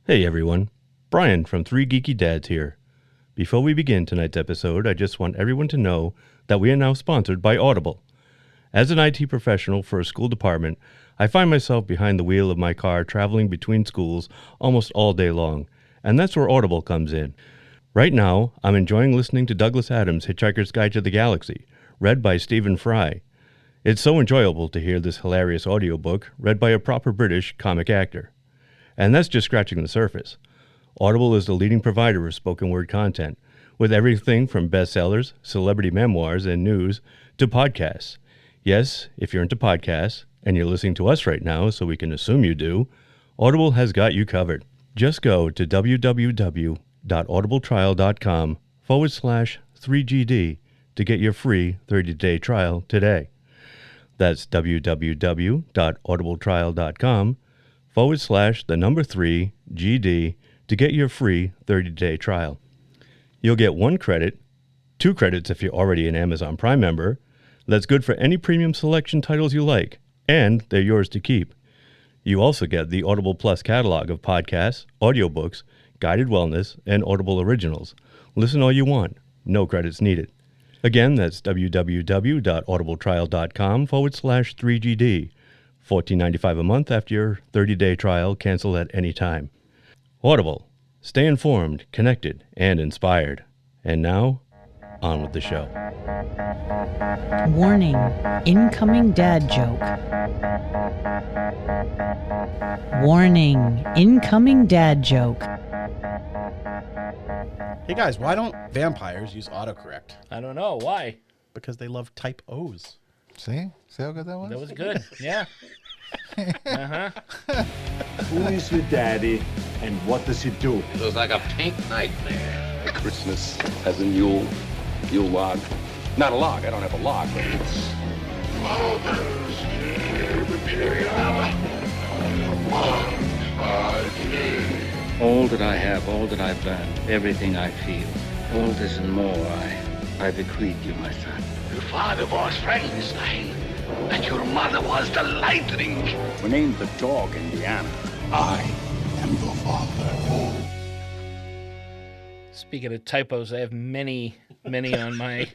Hey everyone, Brian from 3 Geeky Dads here. Before we begin tonight's episode, I just want everyone to know that we are now sponsored by Audible. As an IT professional for a school department, I find myself behind the wheel of my car traveling between schools almost all day long, and that's where Audible comes in. Right now, I'm enjoying listening to Douglas Adams' Hitchhiker's Guide to the Galaxy, read by Stephen Fry. It's so enjoyable to hear this hilarious audiobook read by a proper British comic actor. And that's just scratching the surface. Audible is the leading provider of spoken word content, with everything from bestsellers, celebrity memoirs, and news to podcasts. Yes, if you're into podcasts, and you're listening to us right now, so we can assume you do, Audible has got you covered. Just go to www.audibletrial.com/3GD to get your free 30-day trial today. That's www.audibletrial.com/3GD to get your free 30-day trial. You'll get 1 credit, 2 credits if you're already an Amazon Prime member. That's good for any premium selection titles you like, and they're yours to keep. You also get the Audible Plus catalog of podcasts, audiobooks, guided wellness, and Audible originals. Listen all you want. No credits needed. Again, that's www.audibletrial.com/3GD. $14.95 a month after your 30-day trial. Cancel at any time. Audible. Stay informed, connected, and inspired. And now, on with the show. Warning, incoming dad joke. Warning, incoming dad joke. Hey guys, why don't vampires use autocorrect? I don't know. Why? Because they love type O's. See how good that was? That was good. Yeah. Uh-huh. Who is your daddy and what does he do? It looks like a pink nightmare. Christmas as a Yule log. Not a log, I don't have a log, but it's... Mother's all that I have, all that I've learned, everything I feel, all this and more I bequeath you, my son. Your father was Frankenstein, and your mother was the Lightning. We named the dog Indiana. I am your father. Speaking of typos, I have many on my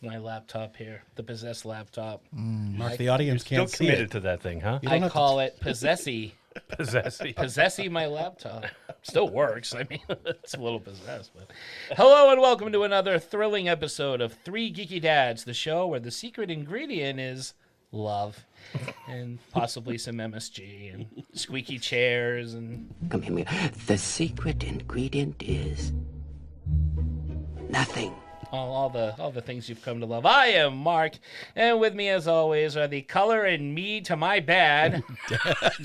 laptop here, the Possess laptop. Mark, the audience Still can't see committed it. to that thing, huh? You don't I have call it Possessy. Possessy. My laptop. Still works. I mean, it's a little possessed. But hello and welcome to another thrilling episode of 3 Geeky Dads, the show where the secret ingredient is love and possibly some MSG and squeaky chairs and... Come here. The secret ingredient is nothing. all the things you've come to love. I am Mark, and with me as always are the color and me to my bad,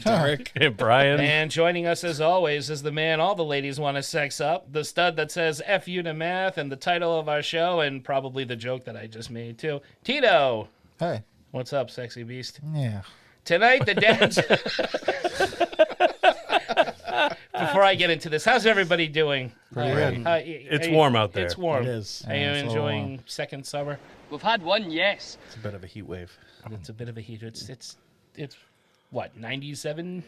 Derek. Hey, Brian. and joining us as always is the man all the ladies want to sex up, the stud that says F you to math, and the title of our show, and probably the joke that I just made too, Tito. Hey. What's up, sexy beast? Yeah. Tonight, the dads... Before I get into this, how's everybody doing? Pretty good. It's warm out there. It's warm. It is. Are you Yeah, it's a little enjoying warm. second summer? We've had one, yes. It's a bit of a heat wave. It's a bit of a heat. It's what, 97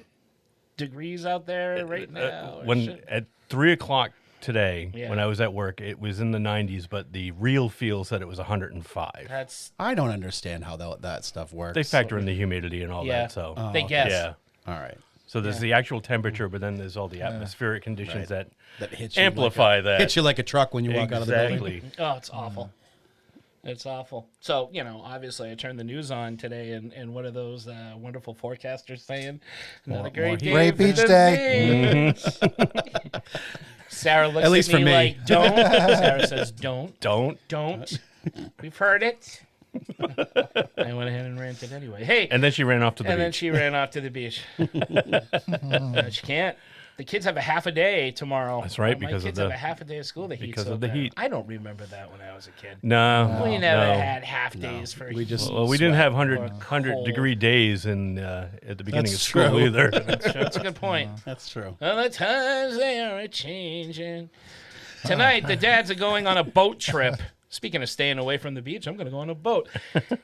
degrees out there right now? or When shit? at 3:00 today, Yeah. when I was at work, it was in the 90s, but the real feel said it was 105. That's I don't understand how that stuff works. They factor in the humidity and all Yeah. that, so they guess. yeah. All right. So there's the actual temperature, but then there's all the atmospheric conditions Right. that hits you amplify that. Hits you like a truck when you walk out of the building. Exactly. Oh, it's awful. It's awful. So, obviously I turned the news on today, and what are those wonderful forecasters saying? Another great day Rape for each the day. beach. Sarah looks At least at for me. like, don't. Sarah says, don't. Don't. We've heard it. I went ahead and ranted anyway. Hey, And then she ran off to the and beach. then she ran off to the beach. She can't. The kids have a half a day tomorrow. That's right, My because of kids the- have a half a day of school. The heat. because so of the bad. heat. I don't remember that when I was a kid. No. We never no. had half days for We heat. just Well, we didn't have 100 cold. degree days in at the beginning That's of school true. either. That's a good point. That's true. Well, the times they are a changing. Tonight, the dads are going on a boat trip. Speaking of staying away from the beach, I'm going to go on a boat.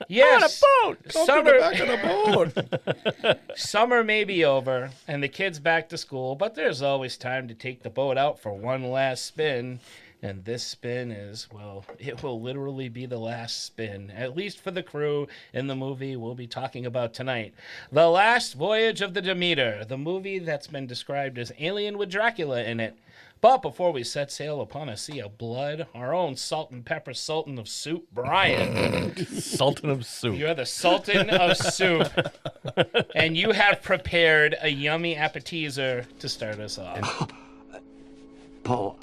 Yes. On a boat. Come to the back of the boat. Summer may be over and the kids back to school, but there's always time to take the boat out for one last spin. And this spin is, well, it will literally be the last spin, at least for the crew in the movie we'll be talking about tonight. The Last Voyage of the Demeter, the movie that's been described as Alien with Dracula in it. But before we set sail upon a sea of blood, our own salt and pepper sultan of soup, Brian. Sultan of soup. You're the sultan of soup. And you have prepared a yummy appetizer to start us off. Paul,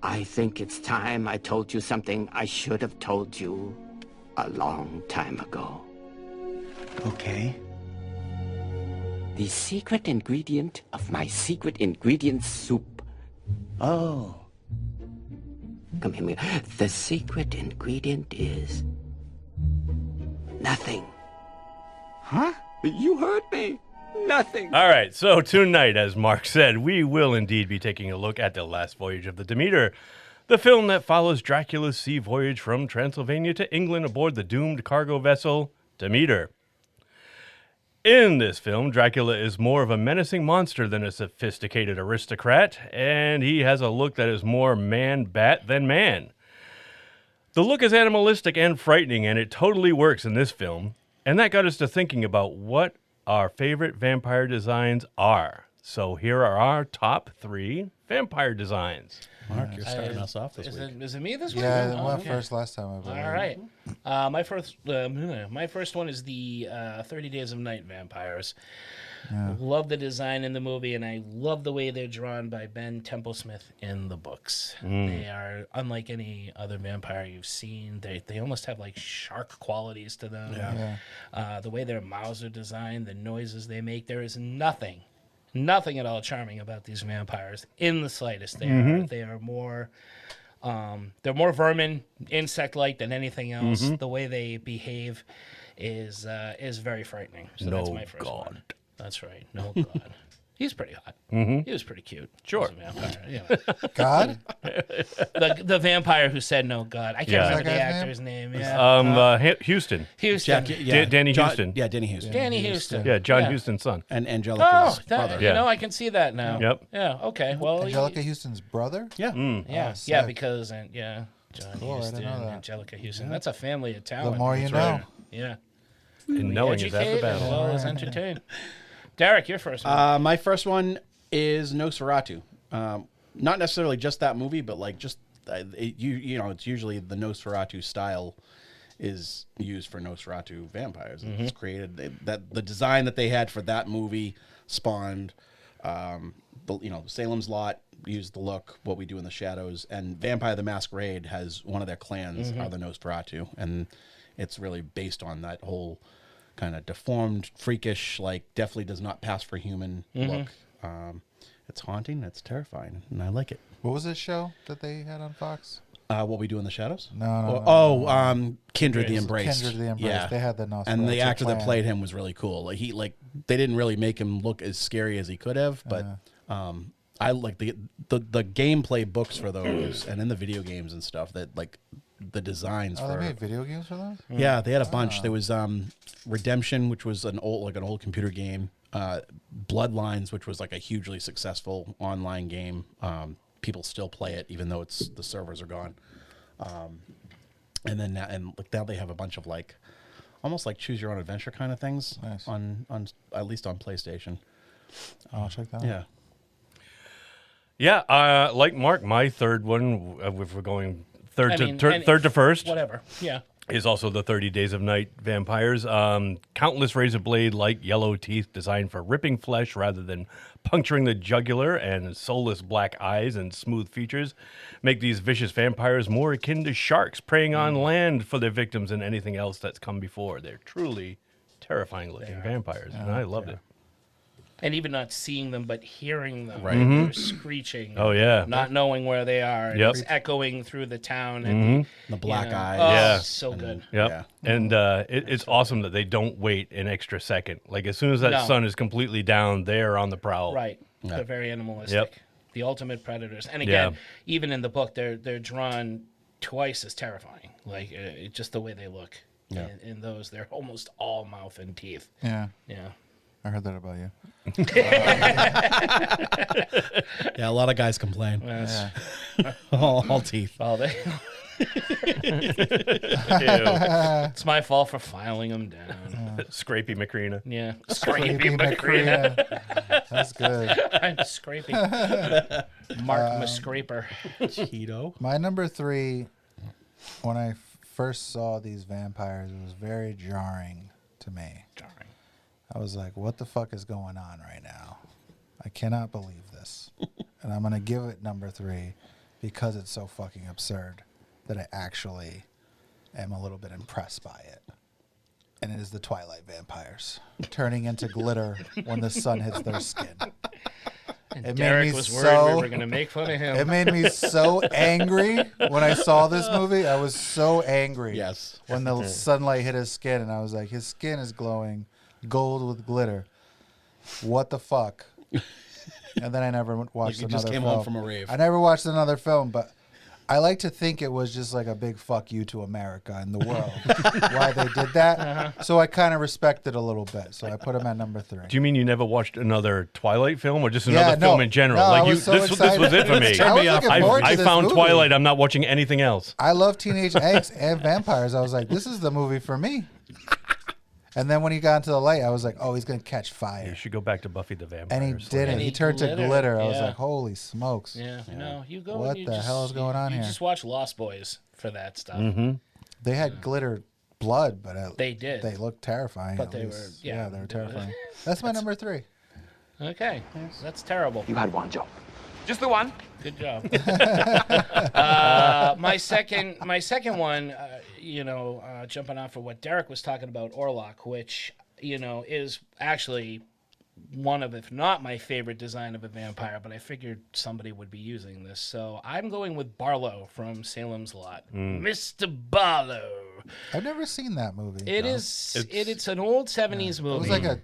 I think it's time I told you something I should have told you a long time ago. Okay. The secret ingredient of my secret ingredient soup. Oh. Come here. The secret ingredient is nothing. Huh? You heard me. Nothing. All right, so tonight, as Mark said, we will indeed be taking a look at The Last Voyage of the Demeter, the film that follows Dracula's sea voyage from Transylvania to England aboard the doomed cargo vessel Demeter. In this film, Dracula is more of a menacing monster than a sophisticated aristocrat, and he has a look that is more man-bat than man. The look is animalistic and frightening, and it totally works in this film, and that got us to thinking about what our favorite vampire designs are. So here are our top 3 vampire designs. Mark, you're starting us off this week. Is it me this week? Yeah, Oh, I went okay. first last time. All right. My first one is the 30 Days of Night vampires. Yeah. Love the design in the movie, and I love the way they're drawn by Ben Templesmith in the books. They are unlike any other vampire you've seen. They almost have like shark qualities to them. Yeah. The way their mouths are designed, the noises they make, there is nothing at all charming about these vampires in the slightest. They are more they're more vermin, insect-like than anything else. The way they behave is very frightening. So that's my first one. That's right. No God. He's pretty hot. He was pretty cute. Sure. He was a vampire. Yeah. God? the vampire who said no God. I can't Yeah. remember the That guy's actor's name. Houston. Houston. Danny Houston. Yeah, Danny Houston. Danny Houston. Yeah, John Houston's son. And Angelica's brother. You know, I can see that now. Yep. Yeah. Okay. Well. Angelica Houston's brother? Yeah. Yeah. Oh, Yeah. sick. Because John Cool, I Houston, didn't know that. Angelica Houston. That's a family of talent. The more you That's know. right. Yeah. And knowing is half the Educate as battle. well as entertain. Derek, your first one. My first one is Nosferatu. Not necessarily just that movie, but like just you know, it's usually the Nosferatu style is used for Nosferatu vampires. It's created that the design that they had for that movie spawned, Salem's Lot used the look, What We Do in the Shadows, and Vampire the Masquerade has one of their clans are the Nosferatu, and it's really based on that whole kind of deformed, freakish, like definitely does not pass for human look. It's haunting, it's terrifying, and I like it. What was this show that they had on Fox? What We Do in the Shadows? No. Kindred the Embrace. Kindred the Embrace. Yeah. They had the Nosferatu And the actor that clan. played him was really cool. Like they didn't really make him look as scary as he could have, but I like the gameplay books for those, and in the video games and stuff that like the designs Oh, for. they made video games for those? Yeah, they had a bunch. There was Redemption, which was an old computer game. Bloodlines, which was like a hugely successful online game. People still play it, even though the servers are gone. And then now they have a bunch of like almost like choose your own adventure kind of things. Nice. on at least on PlayStation. I'll check that out. Yeah. Yeah, like Mark, my third one, if we're going third and to first, Whatever. Yeah. is also the 30 Days of Night vampires. Countless razor blade-like yellow teeth designed for ripping flesh rather than puncturing the jugular, and soulless black eyes and smooth features make these vicious vampires more akin to sharks preying on land for their victims than anything else that's come before. They're truly terrifying-looking vampires, and I loved it. And even not seeing them, but hearing them. Right. They're screeching. Oh, yeah. Not knowing where they are. And Yep. it's echoing through the town. And The black eyes. Oh, Yeah. so good. Yep. Yeah. And it's awesome that they don't wait an extra second. Like, as soon as that No. sun is completely down, they're on the prowl. Right. Yeah. They're very animalistic. Yep. The ultimate predators. And again, Yeah. even in the book, they're drawn twice as terrifying. Like just the way they look. Yeah. In those, they're almost all mouth and teeth. Yeah. Yeah. I heard that about you. Yeah, a lot of guys complain. Yes. all teeth. All they. It's my fault for filing them down. Scrapey Macrina. Yeah. Scrapey Macrina. That's good. I'm scraping. Mark Scraper. Cheeto. My number 3, when I first saw these vampires, it was very jarring to me. Jarring. I was like, what the fuck is going on right now? I cannot believe this. And I'm going to give it number 3 because it's so fucking absurd that I actually am a little bit impressed by it. And it is the Twilight vampires turning into glitter when the sun hits their skin. And It Derek made me was worried we so- were going to make fun of him. It made me so angry when I saw this movie. I was so angry. Yes. When the sunlight hit his skin, and I was like, his skin is glowing gold with glitter. What the fuck? And then I never watched You another just came film. home from a rave. I never watched another film, but I like to think it was just like a big fuck you to America and the world. Why they did that. So I kind of respect it a little bit. So I put him at number 3. Do you mean you never watched another Twilight film or just another film in general? No, I like was so this was it for me. I was looking forward to I this found movie. Twilight. I'm not watching anything else. I love teenage angst and vampires. I was like, this is the movie for me. And then when he got into the light, I was like, oh, he's going to catch You fire. should go back to Buffy the Vampire And he Slayer. didn't. And He he turned to glittered. glitter. I was Yeah. like, holy smokes. Yeah, no, you go. What and you the hell is going on you here? just watch Lost Boys for that stuff. They had glitter blood, but They did. They looked terrifying. But at they least. were- yeah, they were they were- terrifying. That's my number 3. Okay, that's terrible. You had one job. Just the one. Good job. My second one, jumping off of what Derek was talking about, Orlok, which is actually one of, if not my favorite design of a vampire, but I figured somebody would be using this. So I'm going with Barlow from Salem's Lot. Mr. Barlow. I've never seen that movie. It's an old 70s It movie. was like a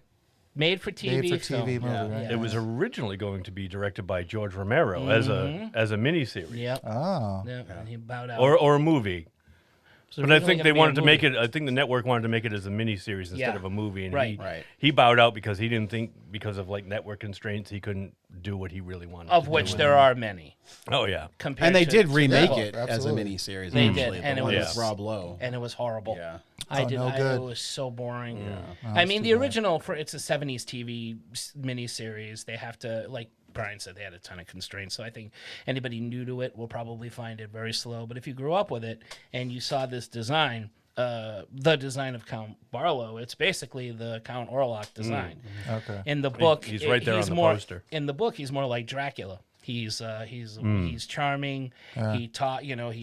made for TV, made-for-TV film. movie, right? It was originally going to be directed by George Romero as a miniseries. Yep. Oh. Yeah, and he bowed out. Or a movie. So But I originally think gonna they be a wanted to make movie. it. I think the network wanted to make it as a miniseries instead Yeah. of a movie, and Right. he bowed out because he didn't think because of like network constraints he couldn't do what he really wanted. Of to which do. there are many. Oh yeah, Compared And they to- did to remake the it book. as a Absolutely. miniseries. They eventually, did, and the it one was with Rob Lowe. and it was horrible. Yeah. I Oh, did. no I, good. it was so boring. Oh, I it's mean, too the bad. original it's a '70s TV miniseries. They have to, like Brian said, they had a ton of constraints. So I think anybody new to it will probably find it very slow. But if you grew up with it and you saw this design, the design of Count Barlow, it's basically the Count Orlok design. Okay. In the book, he's right there on the more, poster. In the book, he's more like Dracula. He's charming. He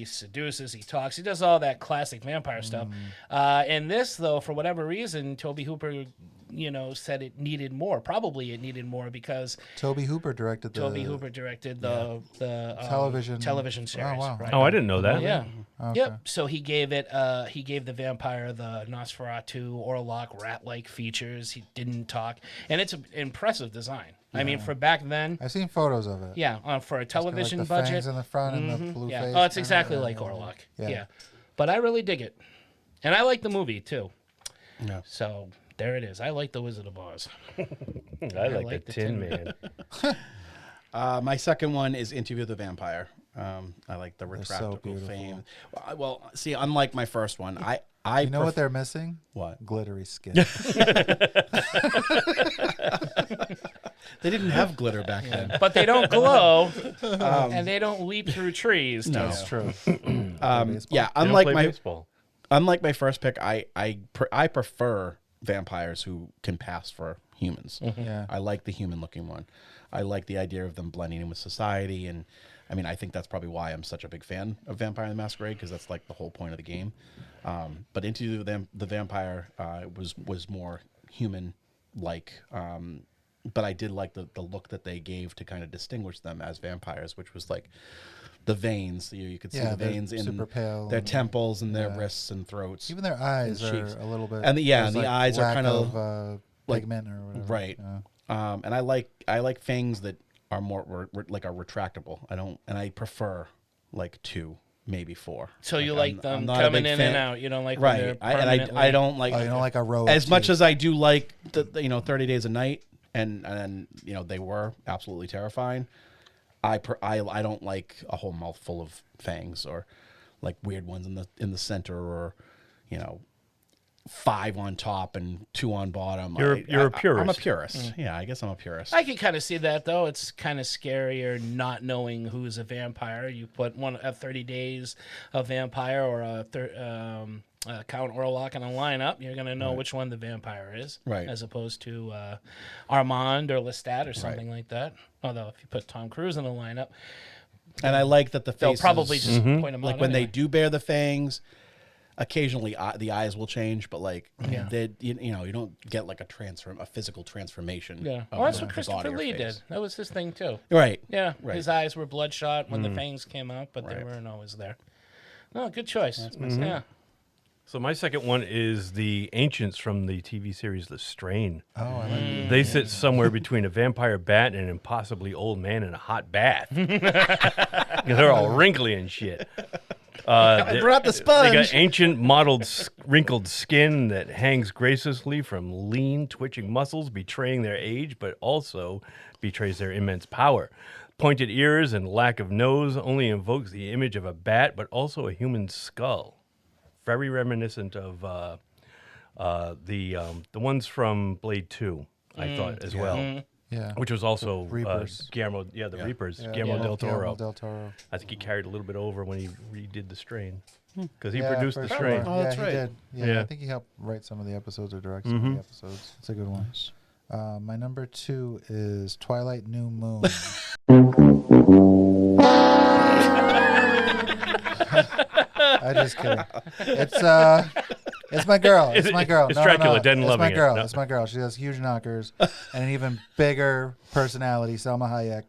seduces. He talks. He does all that classic vampire stuff. In this, though, for whatever reason, Tobe Hooper, said it needed more. Probably it needed more because Tobe Hooper directed the television series. Oh, wow. Right? Oh, I didn't know that. Yeah. Okay. Yep. So he gave the vampire the Nosferatu Orlok rat-like features. He didn't talk, and it's an impressive design. I mean, for back then, I've seen photos of it. yeah, for a television like the fangs budget. in the front and the blue Yeah. face. Oh, it's exactly like Orlok. Yeah. Yeah. But I really dig it, and I like the movie too. Yeah. So there it is. I like the Wizard of Oz. I like the Tin Man. My second one is Interview with the Vampire. I like the so retractable beautiful. fame. Well, see, unlike my first one, I You know what they're missing? What? Glittery skin. They didn't have glitter back then. But they don't glow, and they don't leap through trees. No. That's true. Yeah, They don't unlike play my baseball. first pick, I prefer vampires who can pass for humans. Yeah. I like the human looking one. I like the idea of them blending in with society, and I mean, I think that's probably why I'm such a big fan of Vampire the Masquerade, because that's like the whole point of the game. But Into the Vampire was more human like. But I did like the look that they gave to kind of distinguish them as vampires, which was like the veins. You could see Yeah, the they're veins in super pale their and- temples and their yeah. wrists and throats. Even their eyes and are cheeks. a little bit. And the there's eyes are lack kind of like- pigment or whatever. right. Yeah. And I like fangs that are more like are retractable. I prefer like two maybe 4. So you I'm like them not a coming big in fan. and out. You don't like when they're Right. I permanently- don't like. Oh, you don't like a row. As of much two. as I do like the 30 Days a Night, and they were absolutely terrifying. I don't like a whole mouthful of fangs or like weird ones in the center, or 5 on top and 2 on bottom. You're a purist. I'm a purist. Yeah, I guess I'm a purist. I can kind of see that though. It's kind of scarier not knowing who's a vampire. You put a 30 Days a vampire or a Count Orlok in a lineup, you're going to know which one the vampire is, right? As opposed to Armand or Lestat or something like that. Although if you put Tom Cruise in a lineup, and I like that the faces, they'll probably just point them like out when anyway. they do bear the fangs. Occasionally, the eyes will change, but you don't get like a physical transformation. Yeah, of well, that's the what body Christopher or Lee face. did. That was his thing too. Right. Yeah, Right. his eyes were bloodshot when the fangs came out, but they weren't always there. No, good choice. Yeah. So my second one is the ancients from the TV series The Strain. Oh, I like They sit somewhere between a vampire bat and an impossibly old man in a hot bath. They're all wrinkly and shit. I brought the sponge. They got ancient mottled wrinkled skin that hangs graciously from lean twitching muscles, betraying their age, but also betrays their immense power. Pointed ears and lack of nose only invokes the image of a bat, but also a human skull. Very reminiscent of the ones from Blade 2, I thought, as well. Yeah. Which was also Reapers. Guillermo, the Reapers, Yeah, Guillermo del Toro. Guillermo del Toro. I think he carried a little bit over when he redid The Strain, because he Yeah, produced for The sure. Strain. Oh, that's he right. did. Yeah, Yeah. I think he helped write some of the episodes or direct some of the episodes. It's a good one. My number 2 is Twilight New Moon. I just kidding. It's my girl. It's my girl. It's Dracula, dead and It's loving my it. girl. No. It's my girl. She has huge knockers and an even bigger personality. Selma Hayek.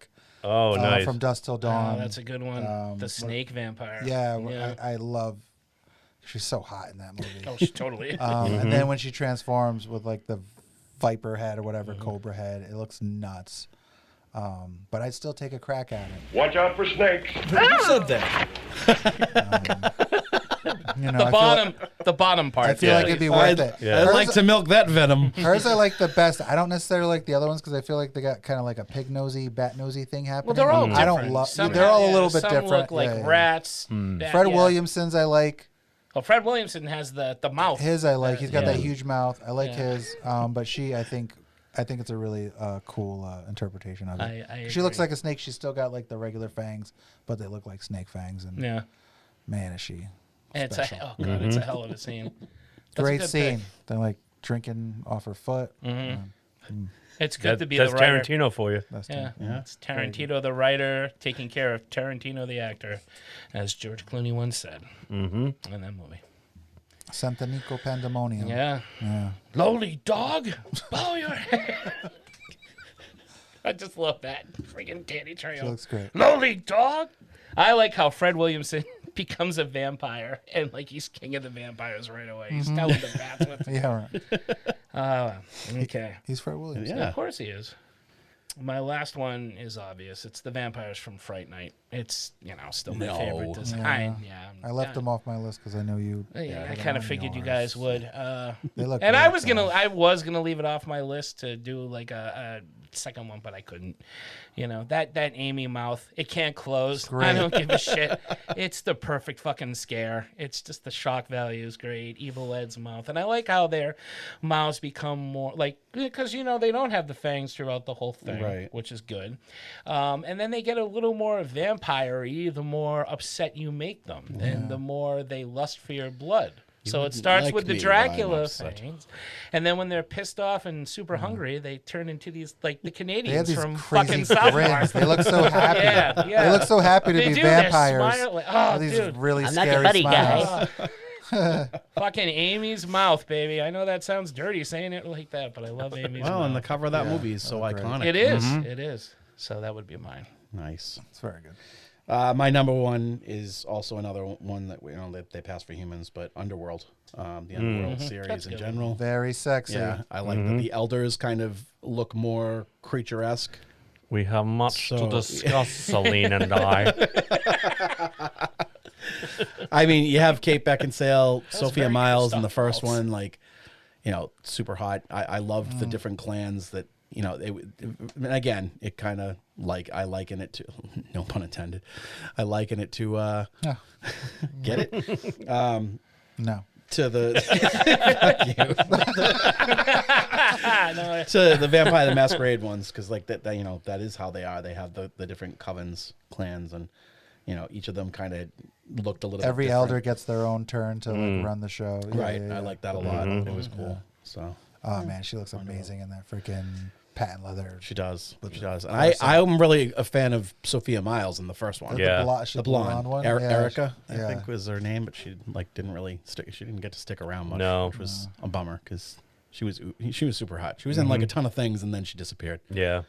Oh, nice. From Dusk Till Dawn. Oh, that's a good one. The snake vampire. Yeah, I love. She's so hot in that movie. Oh, she totally. And then when she transforms with like the viper head or whatever, cobra head, it looks nuts. But I'd still take a crack at it. Watch out for snakes. Who said that? The bottom part. I feel like it'd be worth it. Yeah. I'd like to milk that venom. Hers I like the best. I don't necessarily like the other ones because I feel like they got kind of like a pig nosy, bat nosy thing happening. Well, they're all different. I don't love. Some They're all have- a little bit some different. look like Yeah. rats. Fred Williamson's I like. Oh, Fred Williamson has the mouth. His I like. He's got Yeah. that huge mouth. I like his. But she, I think it's a really cool interpretation of it. I She looks agree. like a snake. She's still got like the regular fangs, but they look like snake fangs. And Yeah. man, is she And it's special. it's a hell of a scene. That's a Great good scene. pick. They're like drinking off her foot. It's good to be That's the writer. Tarantino for you. That's Yeah, yeah. it's Tarantino the writer taking care of Tarantino the actor, as George Clooney once said in that movie. Santanico Pandemonium. Yeah. Yeah. Lowly dog, bow your head. I just love that freaking Danny Trejo. She looks great. Lowly dog. I like how Fred Williamson becomes a vampire and like he's king of the vampires right away. He's telling the bats what to Yeah, right. okay. He's Fred Williams. Yeah. Of course he is. My last one is obvious. It's the vampires from Fright Night. It's, still my favorite design. Yeah. I left them off my list because I know you. I kind of figured you guys would. They look and great, I was though. gonna leave it off my list to do like a second one, but I couldn't. That Amy mouth, it can't close. I don't give a shit. It's the perfect fucking scare. It's just the shock value is great. Evil Ed's mouth, and I like how their mouths become more like because they don't have the fangs throughout the whole thing, Right. which is good. And then they get a little more vampire-y the more upset you make them, and the more they lust for your blood. So it starts like with the me when I'm Dracula upset. things, and then when they're pissed off and super hungry, they turn into these like the They have Canadians these from crazy fucking South grins. Park. They look so happy. Yeah. They look so happy to They be do, they're vampires. smiling. Oh, These dude. really I'm not scary your buddy, smiles. Fucking Amy's mouth, baby. I know that sounds dirty saying it like that, but I love Amy's Well, and the mouth. cover of that movie is so iconic. It is. It is. So that would be mine. Nice. It's very good. My number one is also another one that they pass for humans, but Underworld, the Underworld series That's in good. general. Very sexy. Yeah, I like that the elders kind of look more creature-esque. We have much to So- discuss, Celine and I. I mean, you have Kate Beckinsale, Sophia very Myles good in the stuff, first Miles. one, like, super hot. I loved the different clans that, and again, it kind of like, I liken it to, no pun intended, I liken it to, get it? No. To the to the Vampire the Masquerade ones, because like that that is how they are. They have the different covens, clans, and each of them kind of looked a little. Every bit elder gets their own turn to like run the show. Yeah, right. yeah, I yeah. like that a lot. It was cool. So. Oh man, she looks amazing in that freaking patent leather. She does. She does. And I'm really a fan of Sophia Myles in the first one. Yeah. The blonde one. Erica, I yeah. think was her name, but she didn't really stick. She didn't get to stick around much, No. which was a bummer because she was super hot. She was in like a ton of things and then she disappeared. Yeah.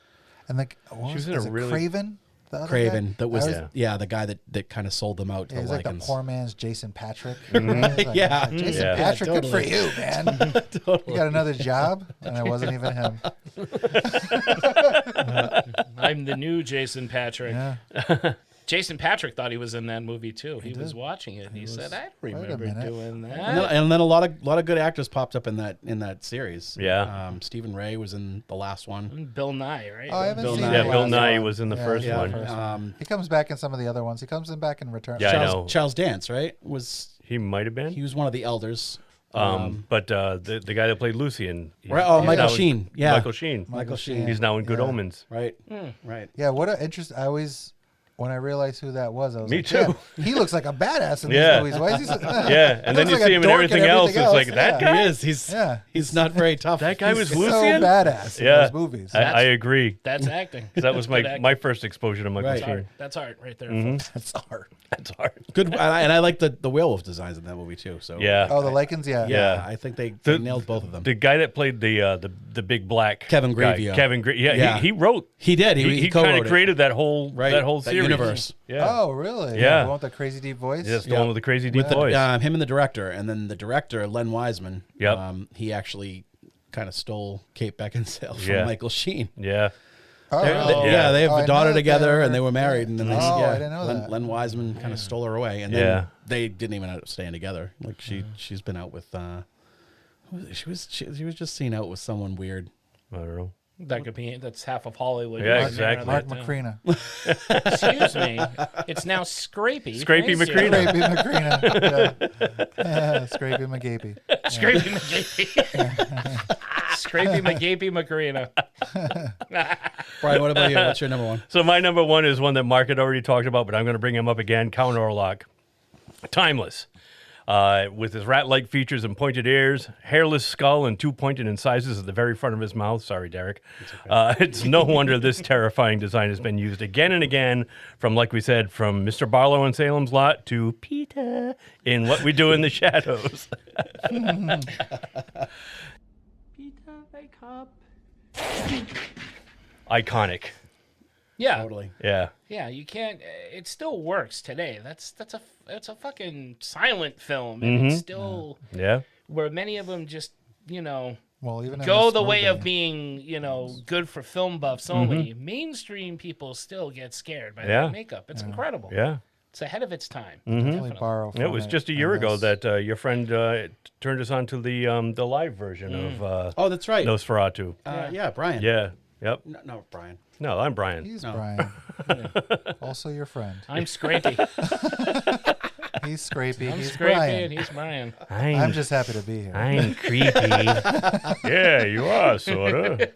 And like, She was in a really- Craven? The other Craven, guy? that was Yeah. the guy that kind of sold them out to Yeah, the he's like the Lycans. poor man's Jason Patrick. Like, Yeah. Jason Yeah. Patrick, Yeah, good for totally. you, man. You got another job, and it wasn't even him. I'm the new Jason Patrick. Yeah. Jason Patrick thought he was in that movie too. He was watching it and he said, "I remember minute. doing that." And then a lot of good actors popped up in that series. Yeah. Stephen Ray was in the last one. Bill Nye, right? Oh, I haven't Bill seen Nye. the Yeah, Bill last Nye one. was in the first yeah, one. first He comes back in some of the other ones. He comes in back in Return. Yeah, I know. Charles Dance, right? He might have been. He was one of the elders. But the guy that played Lucian. Right. Oh, he's Michael now in- Sheen. Yeah. Michael Sheen. Michael Sheen. He's now in Good Yeah. Omens. Right. Right. Yeah, what an interest. I always, when I realized who that was, I was Me like, too. yeah, he looks like a badass in Yeah. these movies. Why is he so, Yeah, and then looks you like see a him in dork everything else. everything It's like, that yeah. guy? He is. Yeah. He's not very tough. That guy was He's Lucian? so badass in Yeah. those movies. I agree. That's acting. 'Cause that was Good acting. my first exposure to Michael Right. Sheen. That's art right there. That's art. That's hard. Good. And I like the werewolf designs in that movie too. So Yeah. Oh, the Lycans, yeah. yeah, I think they nailed both of them. The guy that played the big black Kevin guy, Gravio. Yeah, he wrote. He did. He kind co-wrote of it. created that whole That series. universe. Yeah. Oh, really? Yeah. The one with the crazy deep voice? That's the Yeah. one with the crazy deep With voice. him and the director, and then the director Len Wiseman. Yep. He actually kind of stole Kate Beckinsale from Yeah. Michael Sheen. Yeah. Oh, They- really? yeah, they have Oh, I a daughter know that together, they and they were married, and then they, Oh, yeah, I didn't know that. Len Wiseman kind of stole her away, and then Yeah. they didn't even end up staying together. Like she's been out with, she was just seen out with someone weird. I don't know. That could be. That's half of Hollywood. Yeah, right there, exactly. Mark that, Macrina. Excuse me. It's now Scrapey. Scrapey Thanks, Macrina. Scrapey Macrina. Yeah. Scrapey McGapey. Scrapey McGapey. Scrapey McGapey Macrina. Brian, what about you? What's your number one? So my number one is one that Mark had already talked about, but I'm going to bring him up again. Count Orlok. Timeless. With his rat-like features and pointed ears, hairless skull, and two pointed incisors at the very front of his mouth. Sorry, Derek. It's no wonder this terrifying design has been used again and again from, like we said, from Mr. Barlow in Salem's Lot to Peter in What We Do in the Shadows. Peter, wake up. Iconic. Yeah. Totally. Yeah. Yeah, you can't. It still works today. That's a fucking silent film, and it's still Yeah. where many of them just Well, even in go this the way of movie- being good for film buffs only. Mainstream people still get scared by Yeah. that makeup. It's incredible. Yeah. It's ahead of its time. Definitely borrow from It was just a year on ago this. that your friend turned us on to the live version of Oh, that's right. Nosferatu. Yeah, Brian. Yeah. Yep. No, Brian. No, I'm Brian. He's No. Brian. Also your friend. I'm Scrapey. He's Scrapey. I'm He's Scrapey, Brian. and he's Brian. I'm just happy to be here. I'm creepy. Yeah, you are sorta.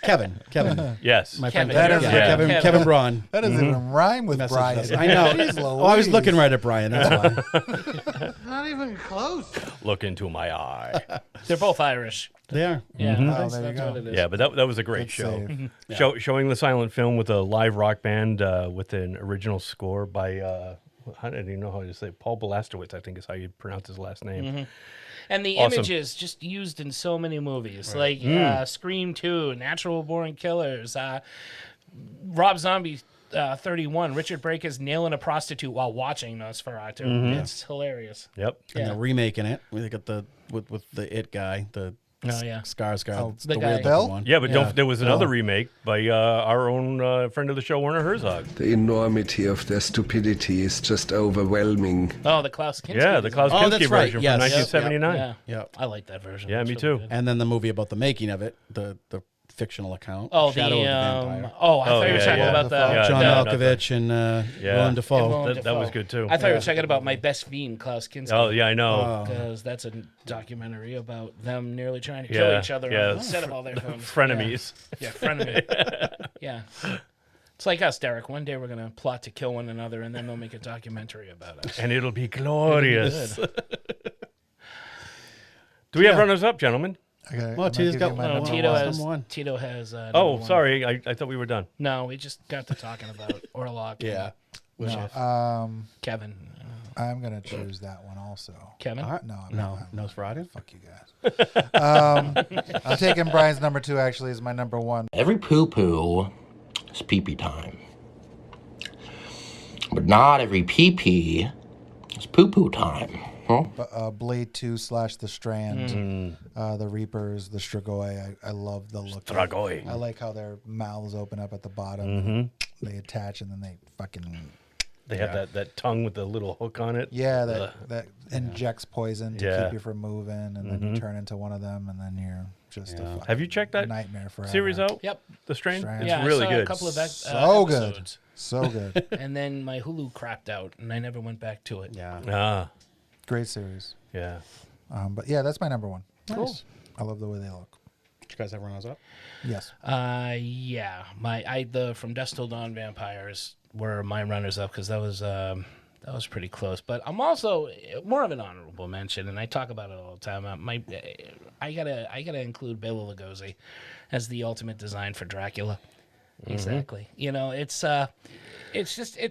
Kevin. Yes. My friend Kevin. Kevin. That is- Yeah, Kevin. Kevin Braun. That doesn't even rhyme with Message Brian. us. I know. Jeez Oh, I was Louise. looking right at Brian. That's why. Look into my eye. They're both Irish. They are. Yeah, Oh, that's, there you that's go. what it is. Yeah, but that was a great Good show. save. Showing the silent film with a live rock band with an original score by I don't even know how to say it. Paul Balastowitz, I think is how you pronounce his last name. And the Awesome. images just used in so many movies, like Scream 2, Natural Born Killers, Rob Zombie 31, Richard Brake is nailing a prostitute while watching Nosferatu. It's hilarious. Yep. And they're remaking it. We got with the It guy, the Oh yeah. Skarsgård. Oh, It's the the guy- weird Bill? looking one. Yeah, but there was another remake by our own friend of the show, Werner Herzog. The enormity of their stupidity is just overwhelming. Oh, the Klaus Kinski. Yeah, the Klaus Oh, Kinski that's right. version Yes. from Yep, 1979. Yeah. Yep. I like that version. Yeah, It's me really too. good. And then the movie about the making of it, the fictional account. Oh, Shadow the of the Vampire. oh, I thought you were yeah, talking yeah. about the Yeah, John no, Malkovich and Willem Dafoe. Willem That Dafoe. was good too. I thought you were talking about My Best Fiend, Klaus Kinski. Oh yeah, I know. Because that's a documentary about them nearly trying to kill each other on the set of all their films. Frenemies. Yeah, frenemy. Yeah. It's like us, Derek. One day we're going to plot to kill one another, and then they'll make a documentary about us. And it'll be glorious. Do we have runners up, gentlemen? Okay, Well, Tito's got my number Tito one. has. Number one. Tito has. Oh, number one. sorry. I thought we were done. No, we just got to talking about Orlok. Yeah. No, Kevin. I'm gonna choose that one also. Kevin. All right. No, No. Nosferatu? Fuck you guys. I'm taking Brian's number 2. Actually, is my number 1. Every poo-poo is pee-pee time. But not every pee-pee is poo-poo time. Huh? Blade 2 / The Strand, the Reapers, the Strigoi. I love the look. Strigoi. I like how their mouths open up at the bottom. They attach and then they fucking. They have that tongue with the little hook on it. Yeah, that injects poison to Yeah. keep you from moving, and then you turn into one of them, and then you're just a fucking Have you checked that nightmare forever. series out? Yep. The Strain? Strain. It's Yeah, really I saw good. a couple of So good. episodes. So good. And then my Hulu crapped out, and I never went back to it. Yeah. Ah, Great series. yeah. But yeah, that's my number 1. Cool. I love the way they look. Did you guys have runners up? Yes. Yeah. The From Dusk Till Dawn vampires were my runners up because that was pretty close. But I'm also more of an honorable mention, and I talk about it all the time. I gotta include Bela Lugosi as the ultimate design for Dracula. Exactly. You know, it's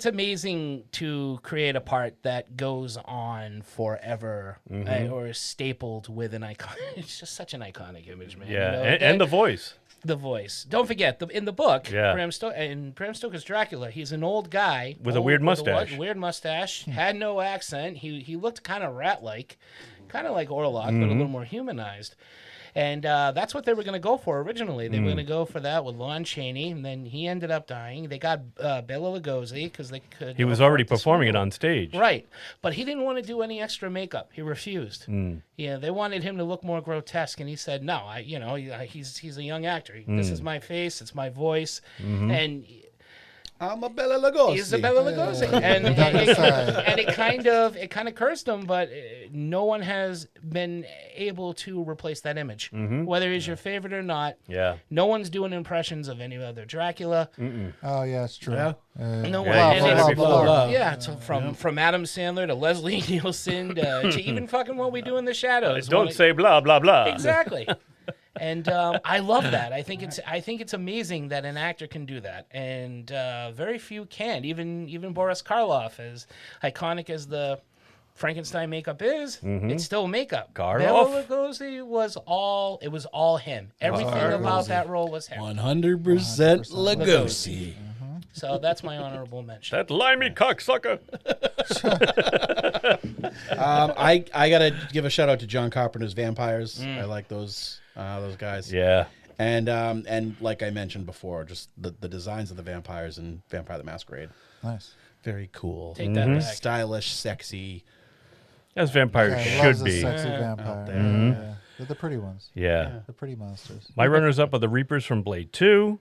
amazing to create a part that goes on forever or is stapled with an icon. It's just such an iconic image, man. Yeah, You know, and the voice. the voice. Don't forget in the book, Yeah. in Bram Stoker's Dracula, he's an old guy With a weird mustache. weird mustache, had no accent. He looked kind of rat-like, kind of like Orlok, but a little more humanized. And that's what they were going to go for originally. They were going to go for that with Lon Chaney, and then he ended up dying. They got Bela Lugosi because they could. He was already performing it on stage. Right, but he didn't want to do any extra makeup. He refused. Yeah, they wanted him to look more grotesque, and he said, "No, he's a young actor. This is my face. It's my voice." And I'm a Bela Lugosi. he's a Bela Lugosi, and it kind of cursed him, but no one has been able to replace that image, whether he's your favorite or not. Yeah. No one's doing impressions of any other Dracula. Oh yeah, it's true. Yeah. No one. Yeah, And you it's- said it before. yeah, so from Adam Sandler to Leslie Nielsen to even fucking What We Do in the Shadows. Don't say blah, blah, blah. Exactly. And I love that. I think it's amazing that an actor can do that, and very few can. Even Boris Karloff, as iconic as the Frankenstein makeup is, it's still makeup. Karloff? Bela Lugosi was all him. Everything about that role was him. 100% Lugosi. So that's my honorable mention. That limey cocksucker. I gotta give a shout out to John Carpenter's Vampires. I like those guys. Yeah. And like I mentioned before, just the designs of the vampires in Vampire the Masquerade. Nice. Very cool. Take that back. Stylish, sexy. As vampires Yeah, loves should a be. sexy vampire. Yeah. They're the pretty ones. Yeah. The pretty monsters. My runners-up are the Reapers from Blade 2,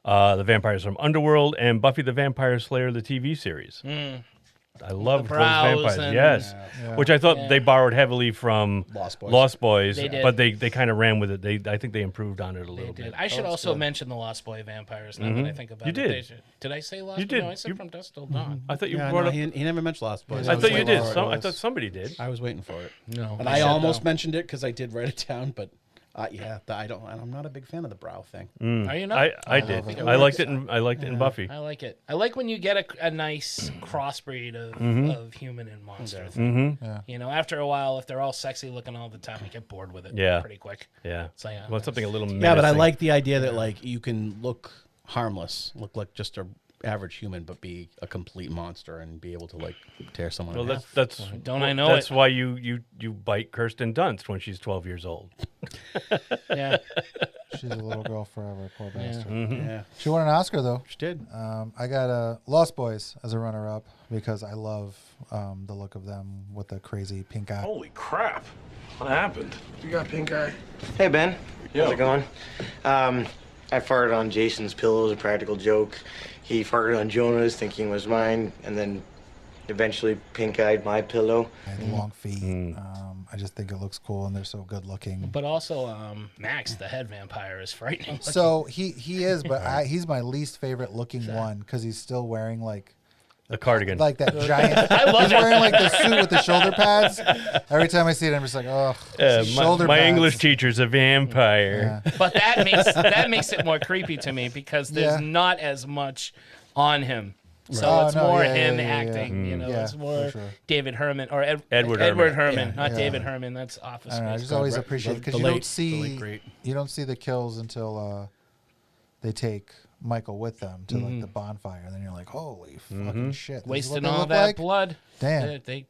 the Vampires from Underworld, and Buffy the Vampire Slayer, the TV series. I love those brows vampires. and- Yes. Yeah. Which I thought they borrowed heavily from Lost Boys. They did. but they kind of ran with it. I think they improved on it a little They bit. did. I should also mention the Lost Boy vampires. Now that I think about You it, did. Did I say Lost? You did. No, I said You- From Dusk Till Dawn. I thought you Yeah, brought no, up. he never mentioned Lost Boys. I was thought you waiting did. for it. I thought somebody did. I was waiting for it. No, And I almost mentioned it because I did write it down, but I'm not a big fan of the brow thing. Are you not? I did. I liked it. I liked it in Buffy. I like it. I like when you get a nice crossbreed of human and monster. Yeah. You know, after a while, if they're all sexy looking all the time, you get bored with it. Yeah. Pretty quick. Yeah. So, yeah. Well, something a little. Yeah, but I menacing. like the idea that like you can look harmless, look like just a average human, but be a complete monster and be able to like tear someone. Well, in half. that's Don't I know That's it? why you bite Kirsten Dunst when she's 12 years old. Yeah. She's a little girl forever, poor bastard. Yeah. She won an Oscar though. She did. I got Lost Boys as a runner-up because I love the look of them with the crazy pink eye. Holy crap. What happened? You got pink eye. Hey, Ben. Yo. How's it going? I farted on Jason's pillow as a practical joke. He farted on Jonah's thinking it was mine, and then eventually pink-eyed my pillow. I had long feet. I just think it looks cool, and they're so good looking. But also, Max, the head vampire, is frightening. So he is, but he's my least favorite looking one because he's still wearing like a cardigan, like that giant. I love he's it. wearing like the suit with the shoulder pads. Every time I see it, I'm just like, oh, shoulder my pads. English teacher's a vampire. Yeah. But that makes it more creepy to me because there's not as much on him. So it's more him acting. You know, it's more David Herman or Edward Herman, not David Herman. That's Office Space. I just always appreciate because you don't see the kills until they take Michael with them to like the bonfire, and then you're like, holy fucking shit! Wasting all that blood. Damn. They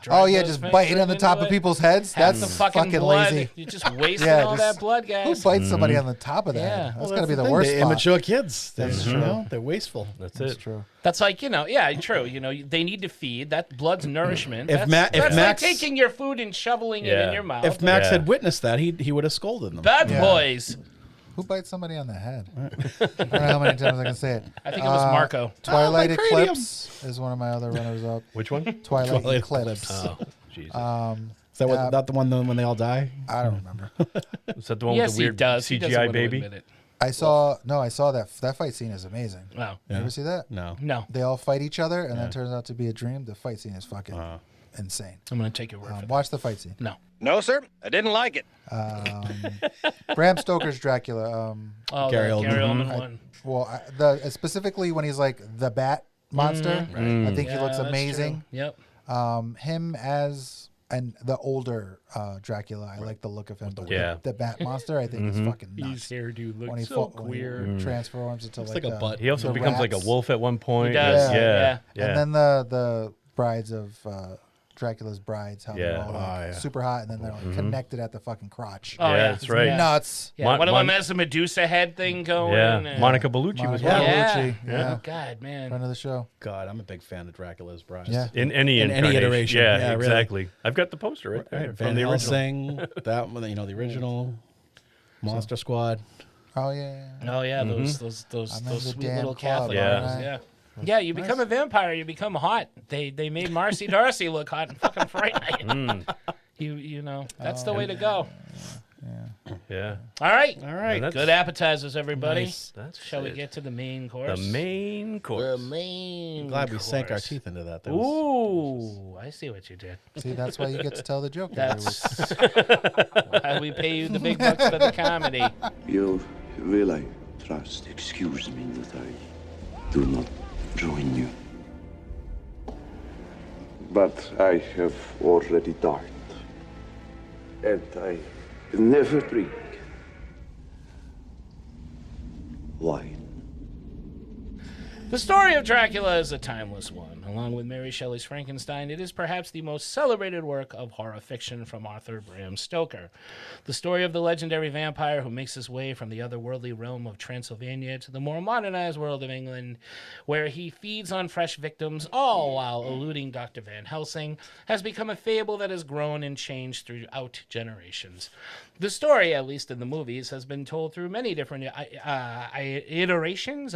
just biting on the top of people's heads. That's the fucking blood. lazy. You're just wasting all that blood, guys. Who bites somebody on the top of that? Yeah. That's gotta be the worst. They're spot. immature kids. That's You true. know, they're wasteful. That's true. That's like, true. They need to feed. That blood's nourishment. If That's Max like taking your food and shoveling it in your mouth. If Max had witnessed that, he would have scolded them. Bad boys. Who bites somebody on the head? I don't know how many times I can say it. I think it was Marco. Twilight my Eclipse is one of my other runners-up. Which one? Twilight Eclipse. Oh, Jesus. Is that not the one when they all die? I don't remember. Is that the one with the weird CGI baby? I saw that. That fight scene is amazing. Wow. You ever see that? No. They all fight each other, and then it turns out to be a dream. The fight scene is fucking insane. I'm going to take your word for that. Watch the fight scene. No, sir. I didn't like it. Bram Stoker's Dracula. Gary Oldman one. Well, specifically when he's like the Bat monster, I think he looks amazing. Yep. Him as the older Dracula, I like the look of him. The Bat monster, I think is fucking nuts. His hairdo looks When he so queer. When he transforms into like a butt. He also becomes like a wolf at one point. He does. Yeah. And then the brides of Dracula's brides, how they're all like super hot, and then they're like connected at the fucking crotch. Oh, yeah, that's right. Nuts. Yeah, one of them has a Medusa head thing going. Yeah, Monica Bellucci was one. Bellucci. Yeah. God, man. Friend of the show. God, I'm a big fan of Dracula's Brides. Yeah. In any iteration. Yeah, really. exactly. I've got the poster right there Van from the original. Helsing, that one, the original Monster Squad. Oh yeah. Oh yeah, those sweet little Catholic club, girls. Yeah. Yeah, you become a vampire, you become hot. They made Marcy Darcy look hot and fucking frightening. You know, that's the way to go. Yeah. All right. Yeah, Good appetizers, everybody. Nice. Shall we get to the main course? The main course. Glad we sank our teeth into that. Ooh, I see what you did. See, that's why you get to tell the joke. That's why we pay you the big bucks for the comedy. You really trust. Excuse me that I do not join you. But I have already died. And I never drink wine. The story of Dracula is a timeless one. Along with Mary Shelley's Frankenstein, it is perhaps the most celebrated work of horror fiction from Arthur Bram Stoker. The story of the legendary vampire who makes his way from the otherworldly realm of Transylvania to the more modernized world of England, where he feeds on fresh victims, all while eluding Dr. Van Helsing, has become a fable that has grown and changed throughout generations. The story, at least in the movies, has been told through many different iterations.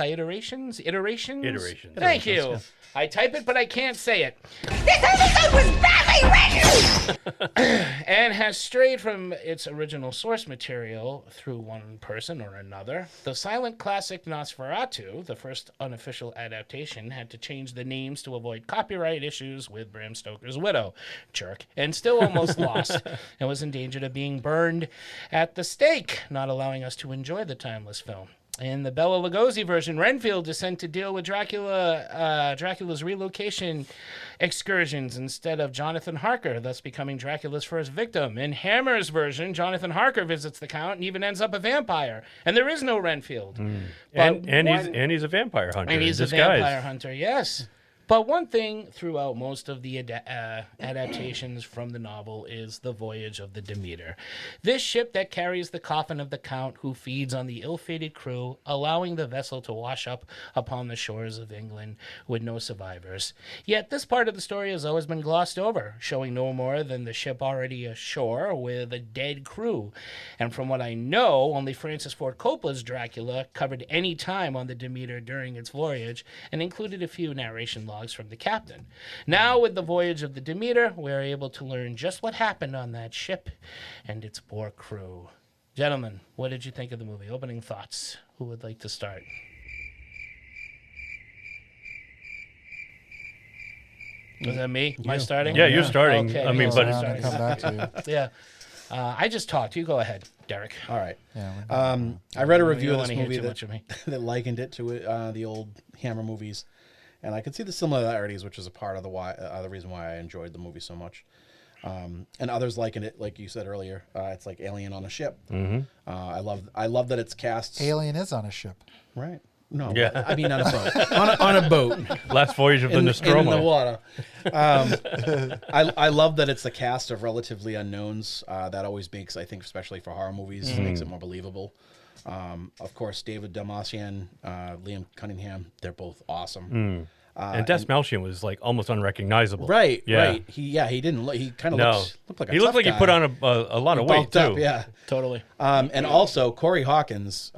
Thank you. I type it, but I can't say it. This episode was badly written! And has strayed from its original source material through one person or another. The silent classic Nosferatu, the first unofficial adaptation, had to change the names to avoid copyright issues with Bram Stoker's widow, jerk, and still almost lost, and was in danger of being burned at the stake, not allowing us to enjoy the timeless film. In the Bela Lugosi version, Renfield is sent to deal with Dracula's relocation excursions instead of Jonathan Harker, thus becoming Dracula's first victim. In Hammer's version, Jonathan Harker visits the Count and even ends up a vampire. And there is no Renfield. And he's a vampire hunter. And he's a vampire hunter, yes. But one thing throughout most of the adaptations from the novel is the voyage of the Demeter. This ship that carries the coffin of the Count who feeds on the ill-fated crew, allowing the vessel to wash up upon the shores of England with no survivors. Yet this part of the story has always been glossed over, showing no more than the ship already ashore with a dead crew. And from what I know, only Francis Ford Coppola's Dracula covered any time on the Demeter during its voyage and included a few narration logs from the captain. Now, with the voyage of the Demeter, we're able to learn just what happened on that ship and its poor crew. Gentlemen, what did you think of the movie? Opening thoughts. Who would like to start? Was that me? Am I starting? Yeah, you're starting. Okay. I mean, but Come back to you. Yeah. I just talked. You go ahead, Derek. All right. Yeah, I read a You review don't of this wanna hear movie too much of me. that likened it to the old Hammer movies, and I could see the similarities, which is a part of the reason why I enjoyed the movie so much. And others liken it, like you said earlier. It's like Alien on a ship. Mm-hmm. I love that it's cast. Alien is on a ship. Right. No, Yeah. I mean on a boat. on a boat. Last Voyage of the Nostromo. In the water. I love that it's the cast of relatively unknowns. That always makes, I think, especially for horror movies, makes it more believable. Of course, David Dalmatian, Liam Cunningham, they're both awesome. And Des Malchian was like almost unrecognizable. Right, Yeah. right. He didn't look. He kind of looked like a he looked tough like guy. he put on a lot of weight Bulked too. up, yeah, Totally. and also Corey Hawkins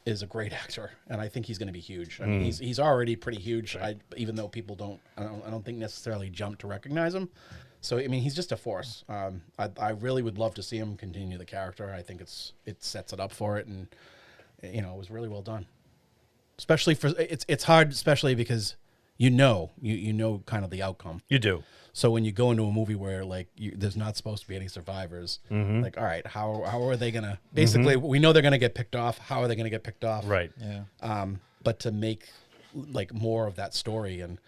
is a great actor, and I think he's going to be huge. I mean, he's already pretty huge. Even though people I don't think necessarily jump to recognize him. So I mean, he's just a force. I really would love to see him continue the character. I think it sets it up for it, and it was really well done. Especially for it's hard, especially because you know kind of the outcome. You do. So when you go into a movie where there's not supposed to be any survivors, like, all right, how are they gonna? Basically, we know they're gonna get picked off. How are they gonna get picked off? Right. Yeah. But to make like more of that story and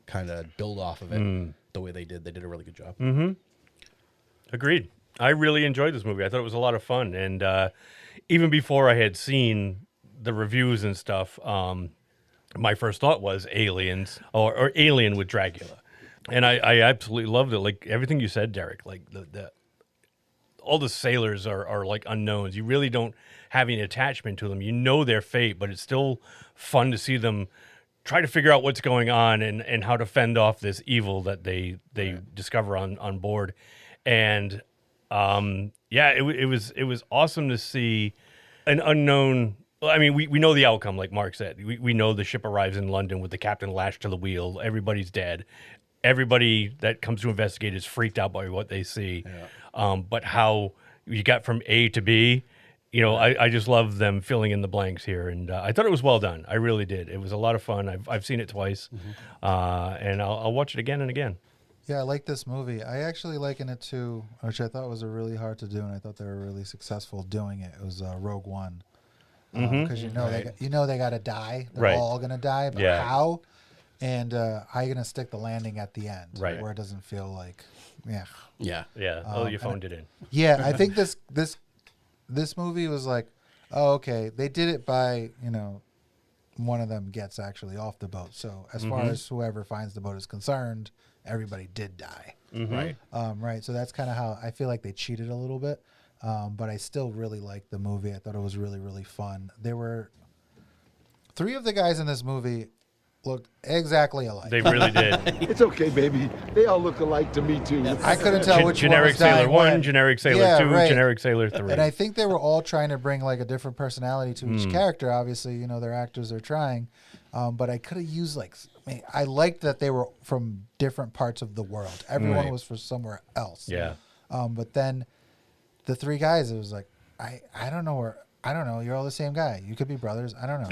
kind of build off of it the way they did a really good job. Agreed. I really enjoyed this movie. I thought it was a lot of fun, and even before I had seen the reviews and stuff, my first thought was Aliens or Alien with Dracula. And I absolutely loved it. Like everything you said, Derek, like all the sailors are like unknowns. You really don't have any attachment to them. You know their fate, but it's still fun to see them try to figure out what's going on and how to fend off this evil that they discover on board. And it was awesome to see an unknown. I mean, we know the outcome, like Mark said. We know the ship arrives in London with the captain lashed to the wheel. Everybody's dead. Everybody that comes to investigate is freaked out by what they see. Yeah. But how you got from A to B, I just love them filling in the blanks here. And I thought it was well done. I really did. It was a lot of fun. I've seen it twice. And I'll watch it again and again. Yeah, I like this movie. I actually liken it to, which I thought was really hard to do, and I thought they were really successful doing it. It was Rogue One. Because they got to die. They're all going to die, but how? And how are you going to stick the landing at the end? Right. Where it doesn't feel like, Yeah. You phoned it in. Yeah, I think this movie was like, oh, okay. They did it by, one of them gets actually off the boat. So as far as whoever finds the boat is concerned, everybody did die. Right. Right. So that's kind of how I feel like they cheated a little bit. But I still really liked the movie. I thought it was really, really fun. There were 3 of the guys in this movie looked exactly alike. They really did. It's okay, baby. They all look alike to me, too. I couldn't tell which generic one was Sailor 1, when. generic Sailor 2, generic Sailor 3. And I think they were all trying to bring like a different personality to each character. Obviously, their actors are trying. But I could have used I liked that they were from different parts of the world. Everyone was from somewhere else. Yeah. But then the 3 guys, it was like, I don't know I don't know. You're all the same guy. You could be brothers. I don't know.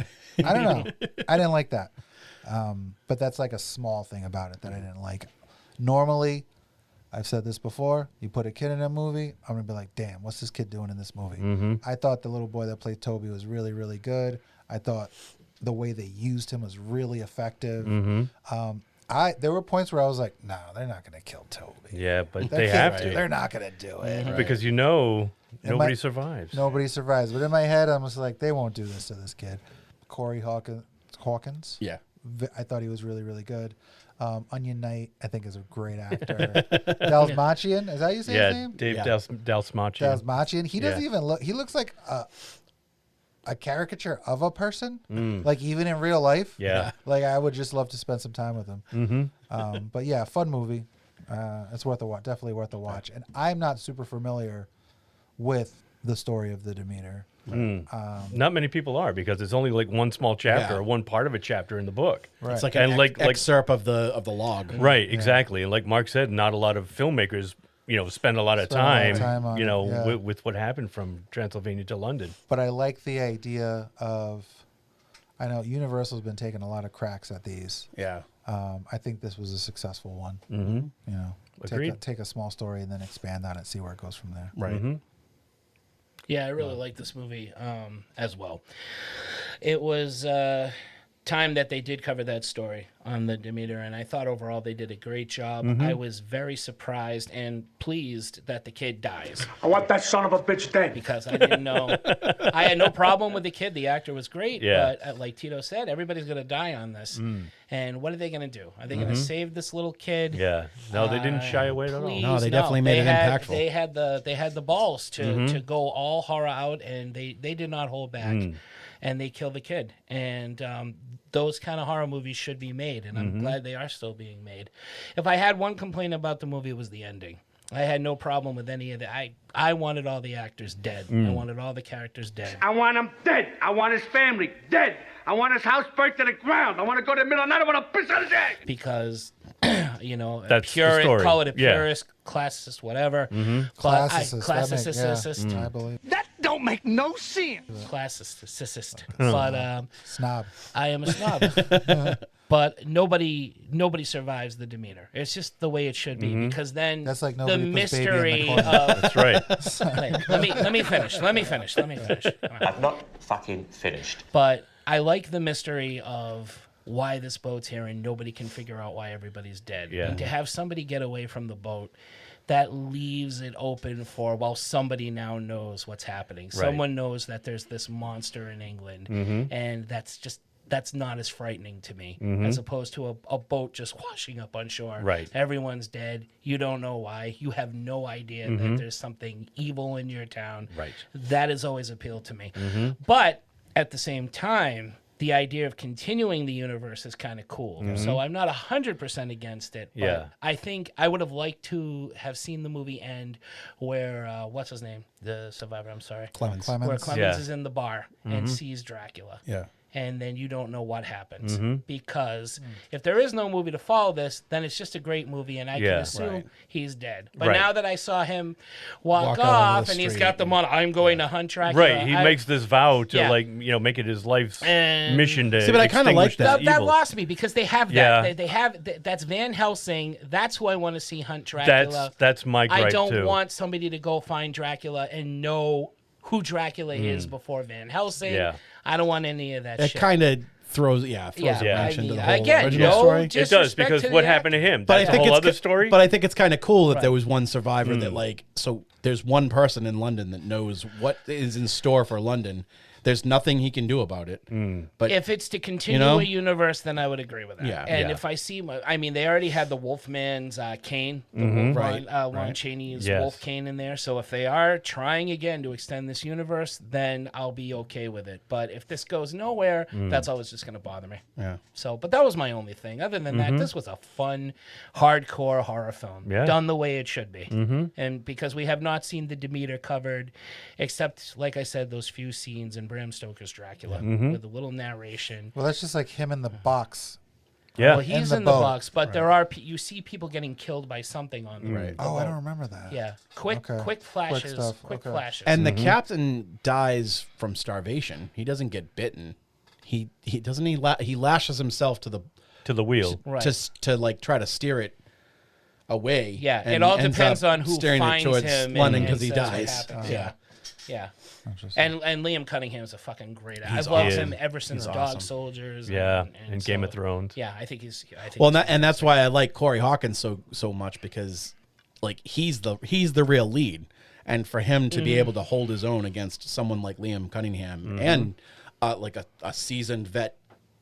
I didn't like that. But that's like a small thing about it that I didn't like. Normally, I've said this before, you put a kid in a movie, I'm going to be like, damn, what's this kid doing in this movie? I thought the little boy that played Toby was really, really good. I thought the way they used him was really effective. There were points where I was like, no, they're not going to kill Toby. Yeah, but they have to. They're not going to do it. Right? Because nobody survives. Nobody survives. But in my head, I'm just like, they won't do this to this kid. Corey Hawkins. Yeah. I thought he was really, really good. Onion Knight, I think, is a great actor. Dalsmachian, is that how you say his name? Dave Dalsmachian. Dalsmachian. He doesn't even look. He looks like a caricature of a person. Like even in real life. Yeah. Like I would just love to spend some time with him. Mm-hmm. But yeah, fun movie. It's worth a watch. Definitely worth a watch. And I'm not super familiar with the story of the Demeter. Not many people are, because it's only like one small chapter or one part of a chapter in the book. Right. It's like an excerpt of the log. Right, exactly. And like Mark said, not a lot of filmmakers, spend a lot of time, on with what happened from Transylvania to London. But I like the idea of, I know Universal's been taking a lot of cracks at these. Yeah. I think this was a successful one. Agreed. Take a small story and then expand on it, see where it goes from there. Right. Mm-hmm. Yeah, I really like this movie as well. It was time that they did cover that story on the Demeter, and I thought overall they did a great job. I was very surprised and pleased that the kid dies. I want that son of a bitch dead. Because I didn't know. I had no problem with the kid. The actor was great. Yeah. But like Tito said, everybody's going to die on this. And what are they going to do? Are they going to save this little kid? Yeah. No, they didn't shy away at all. Please, No, they definitely made it impactful. They had the balls to go all horror out, and they did not hold back. And they kill the kid. And those kind of horror movies should be made, and I'm glad they are still being made. If I had one complaint about the movie, it was the ending. I had no problem with any of that. I wanted all the actors dead. I wanted all the characters dead. I want him dead. I want his family dead. I want his house burnt to the ground. I want to go to the middle of the night. I want to piss on his egg. Because, That's the purist, story. call it a Yeah. purist, classicist, whatever. Classicist. I believe. That don't make no sense. Classicist. But Snob. I am a snob. But nobody survives the Demeter. It's just the way it should be, because then That's like the nobody puts baby in the mystery corner. of That's right. Wait, let me finish. Let me finish. Come on. I'm not fucking finished. But I like the mystery of why this boat's here and nobody can figure out why everybody's dead. Yeah. And to have somebody get away from the boat, that leaves it open for, well, somebody now knows what's happening. Right. Someone knows that there's this monster in England, and that's not as frightening to me as opposed to a boat just washing up on shore. Right. Everyone's dead. You don't know why. You have no idea that there's something evil in your town. Right. That has always appealed to me. But at the same time, the idea of continuing the universe is kind of cool. So I'm not 100% against it. But Yeah. I think I would have liked to have seen the movie end where, what's his name? The survivor, I'm sorry. Clemens. Where Clemens Yeah. is in the bar and sees Dracula. Yeah. And then you don't know what happens. Because if there is no movie to follow this, then it's just a great movie, and I can assume he's dead. But Right. now that I saw him walk out off, onto the and he's street got the money, I'm going to hunt Dracula. Right. He makes this vow to Yeah. make it his life's And- mission to See, but I kinda like extinguish that. That lost me because they have that. Yeah. They have that's Van Helsing. That's who I want to see hunt Dracula. That's my gripe I don't too. want somebody to go find Dracula and know who Dracula is before Van Helsing. Yeah. I don't want any of that It shit. kind of throws a wrench I into mean, the whole again, original no story. It does, disrespect because to what the happened to him? But That's I think a whole it's other story. But I think it's kind of cool that Right. there was one survivor that so there's one person in London that knows what is in store for London. There's nothing he can do about it. But If it's to continue a universe, then I would agree with that. Yeah. And Yeah. if I see, they already had the Wolfman's cane, the Wolf, Right. Lon Chaney's Yes. Wolf cane in there. So if they are trying again to extend this universe, then I'll be okay with it. But if this goes nowhere, that's always just going to bother me. yeah. So, but that was my only thing. Other than that, this was a fun, hardcore horror film, Yeah. done the way it should be. And because we have not seen the Demeter covered, except, like I said, those few scenes in Bram Stoker's Dracula with a little narration. Well, that's just like him in the box. Yeah. Well, he's the in the boat. box, but there are you see people getting killed by something on the Right. the Oh, I boat. don't remember that. Yeah, quick flashes, stuff. quick Okay. flashes. And the captain dies from starvation. He doesn't get bitten. He doesn't he lashes himself to the wheel. Right. to like try to steer it away. Yeah, and it all ends depends up on who steering finds it towards him London and because he says what dies. happens. Yeah. Yeah. Interesting. And Liam Cunningham's a fucking great actor. He's I've loved awesome. him ever since He's Dog awesome. Soldiers. Yeah. and And Game of Thrones. Yeah, I think he's. Well, and that's why I like Corey Hawkins so much, because like he's the real lead, and for him to be able to hold his own against someone like Liam Cunningham and like a seasoned vet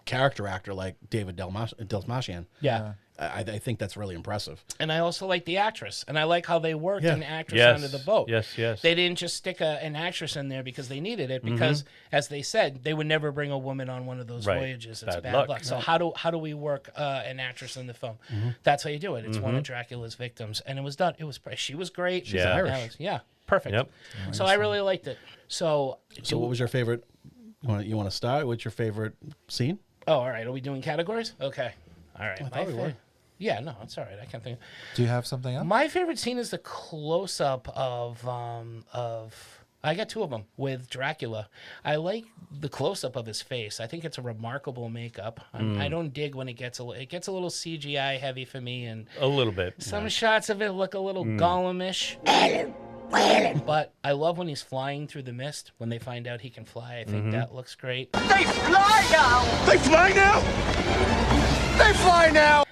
character actor like David Dalmatian. Yeah. I think that's really impressive. And I also like the actress, and I like how they worked Yeah. an actress Yes. onto the boat. Yes, yes. They didn't just stick an actress in there because they needed it, because, as they said, they would never bring a woman on one of those Right. voyages. It's Bad bad, luck. So how do we work an actress in the film? That's how you do it. It's one of Dracula's victims, and it was done. It was she was great. She's Irish. Yeah, perfect. Yep. So I really liked it. So what was your favorite? You want to start? What's your favorite scene? Oh, all right. Are we doing categories? Okay. All right. I thought we were. Yeah, no, it's all right. I can't think. Do you have something else? My favorite scene is the close-up of I got two of them with Dracula. I like the close-up of his face. I think it's a remarkable makeup. I don't dig when it gets a little CGI heavy for me, and A little bit. some shots of it look a little Gollum-ish. But I love when he's flying through the mist. When they find out he can fly, I think that looks great. They fly now! They fly now! They fly now!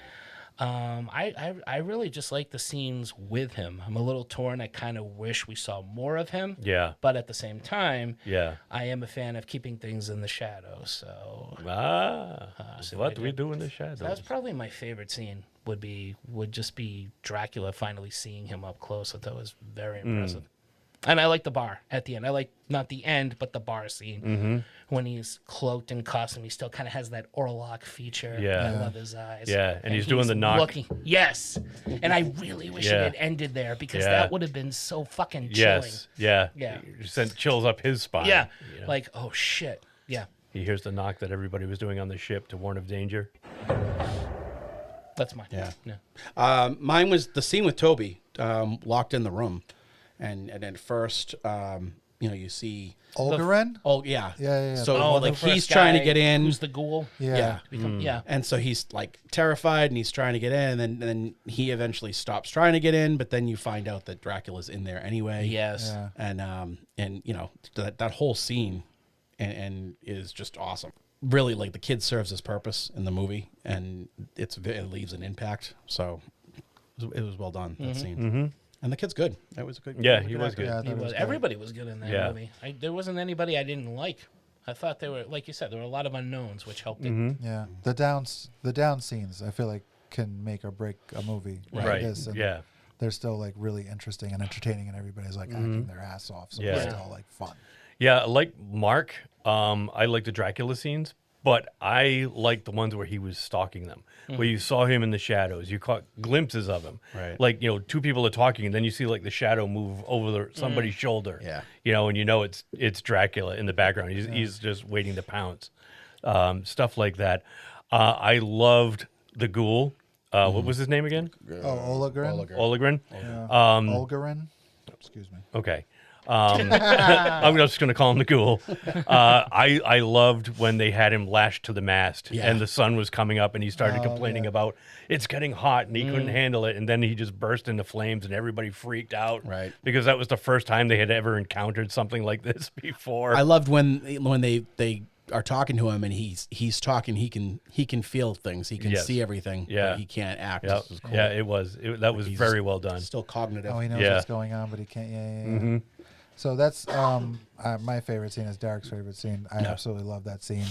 I really just like the scenes with him. I'm a little torn. I kind of wish we saw more of him. Yeah. But at the same time, Yeah. I am a fan of keeping things in the shadows. So So what do we do in the shadows? that's probably my favorite scene. Would just be Dracula finally seeing him up close. I thought it was very impressive. And I like the bar at the end. I like not the end, but the bar scene when he's cloaked in costume. He still kind of has that Orlok feature. Yeah. I love his eyes. Yeah, and he's doing the knock. Looking, yes, and I really wish it had ended there, because that would have been so fucking chilling. Yes. Yeah. Yeah. You sent chills up his spine. Yeah, you know? like, oh shit. Yeah, He hears the knock that everybody was doing on the ship to warn of danger. that's mine. Yeah. Mine was the scene with Toby locked in the room, and at first, you see Olgaren? Yeah. Yeah. So the like he's first trying to guy get in. Who's the ghoul? Yeah. Yeah. And so he's like terrified, and he's trying to get in, and then he eventually stops trying to get in, but then you find out that Dracula's in there anyway. Yes. Yeah. And that whole scene and is just awesome. Really, like, the kid serves his purpose in the movie, and it leaves an impact. So it was well done, that scene. And the kid's good. That was a good. Yeah, he was good. Yeah, I He thought it was. good. Everybody was good in that Yeah. movie. There wasn't anybody I didn't like. I thought they were, like you said, there were a lot of unknowns, which helped it. Yeah, the down scenes I feel like can make or break a movie like Right. this. And Yeah. they're still like really interesting and entertaining, and everybody's like acting their ass off. So Yeah. it's still like fun. Yeah, like Mark, I like the Dracula scenes, but I like the ones where he was stalking them, where you saw him in the shadows. You caught glimpses of him. Right. Like, two people are talking, and then you see like the shadow move over somebody's shoulder. Yeah. And it's Dracula in the background. He's just waiting to pounce. Stuff like that. I loved the ghoul. What was his name again? Olgaren. Olgren. Olgaren. Excuse me. Okay. I'm just going to call him the ghoul. I loved when they had him lashed to the mast, and the sun was coming up, and he started complaining about it's getting hot, and he couldn't handle it, and then he just burst into flames, and everybody freaked out, Right. Because that was the first time they had ever encountered something like this before. I loved when they are talking to him, and he's talking. He can feel things. He can Yes. see everything. Yeah. But he can't act. Yep. This was cool. Yeah, it was. That was He's very well done. Still cognitive. Oh, he knows Yeah. what's going on, but he can't. Yeah. So that's my favorite scene is Derek's favorite scene. I absolutely love that scene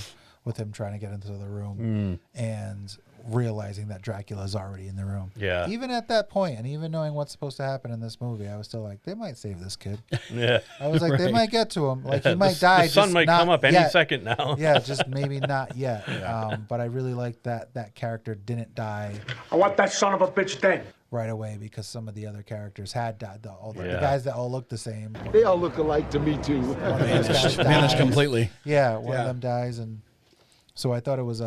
with him trying to get into the room and realizing that Dracula's already in the room. Yeah. Even at that point, and even knowing what's supposed to happen in this movie, I was still like, they might save this kid. Yeah. I was like, they Right. might get to him. Like, he might die. The sun just might not come up any yet. second now. Yeah, just maybe not yet. But I really like that character didn't die I want that son of a bitch dead. right away, because some of the other characters had died. The Yeah. guys that all look the same. They all look alike to me, too. One of those guys Vanished dies. completely. Yeah, one Yeah. of them dies, and so I thought it was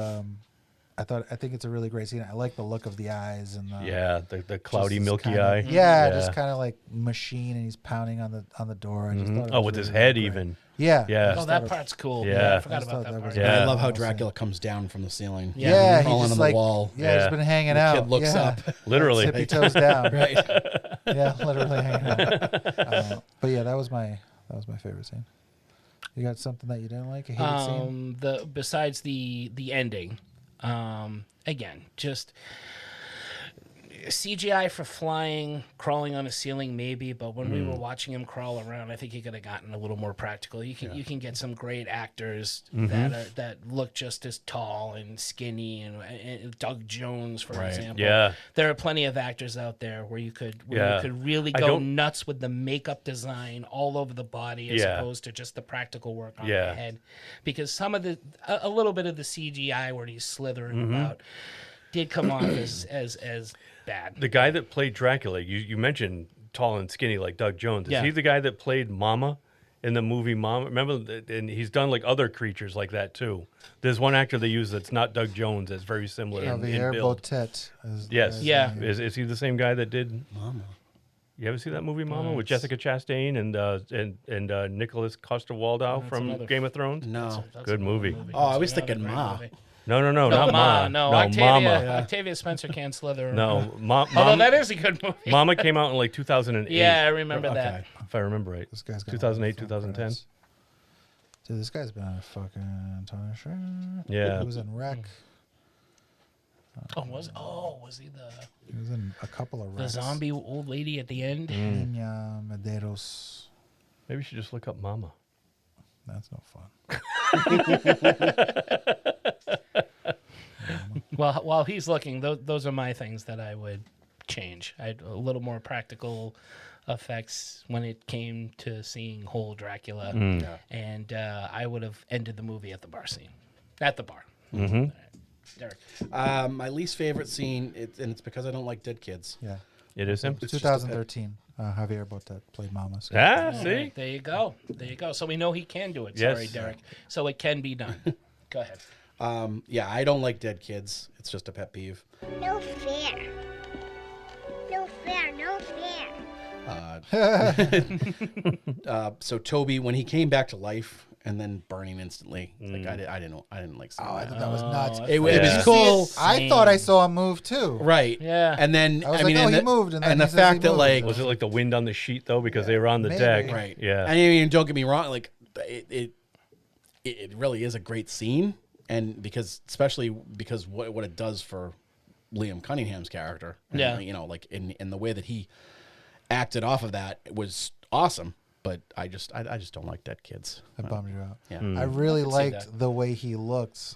I think it's a really great scene. I like the look of the eyes and the cloudy just milky kinda- eye. Yeah, just kind of like machine, and he's pounding on the door. I just thought it Oh, was with his really head great. even. Yeah. Yeah. Oh, that part's cool. Yeah. I forgot about that part. Yeah. I love how Awesome. Dracula comes down from the ceiling. Yeah, he crawling just on like the wall. Yeah, he's been hanging The out. kid looks yeah. up. Literally. Tippy toes down. Right. Yeah, literally hanging out. But yeah, that was my favorite scene. You got something that you didn't like? A hated scene? Besides the ending, again, just CGI for flying, crawling on a ceiling, maybe. But when we were watching him crawl around, I think he could have gotten a little more practical. You can get some great actors that look just as tall and skinny, and Doug Jones, for example. Yeah. There are plenty of actors out there where you could really go nuts with the makeup design all over the body as opposed to just the practical work on the head, because some of a little bit of the CGI where he's slithering about did come off as bad. The guy that played Dracula, you mentioned tall and skinny like Doug Jones. Is he the guy that played Mama in the movie Mama? Remember, and he's done like other creatures like that too. There's one actor they use that's not Doug Jones that's very similar in build. Botet. Yes. Yeah. Is he the same guy that did Mama? You ever see that movie Mama with Jessica Chastain and Nicholas Coster-Waldau from Game of Thrones? No. Good movie. Oh, I was thinking Ma. No, not Ma. No, Mama. Octavia Spencer can't slither. No, although that is a good movie. Mama came out in like 2008. Yeah, I remember that. If I remember right. This guy's got 2008, 2010. Dude, this guy's been on a fucking ton of shit. Yeah. He was in Wreck. Was he the... He was in a couple of Wrecks. The zombie old lady at the end? Niña Medeiros. Maybe you should just look up Mama. That's no fun. Well, while he's looking, those are my things that I would change. I had a little more practical effects when it came to seeing whole Dracula, and I would have ended the movie at the bar scene. At the bar. Mm-hmm. Derek. My least favorite scene, and it's because I don't like dead kids. Yeah. It is him? 2013. Javier Botet played Mama. So. See? There you go. So we know he can do it. Yes. Sorry, Derek. So it can be done. Go ahead. I don't like dead kids. It's just a pet peeve. No fair. No fair. No fair. So Toby, when he came back to life and then burning instantly, like I didn't like seeing that. I thought that was nuts. It was cool. I thought I saw him move too. Right. Yeah. And then I was like, he moved, and then the he says fact he that moved. Was it like the wind on the sheet though, because they were on the deck? Right. Yeah. I mean, don't get me wrong. Like it really is a great scene, and especially because what it does for Liam Cunningham's character. Yeah. And, like in the way that he acted off of that was awesome. But I just don't like dead kids. That bummed you out. Yeah. I really liked the way he looks,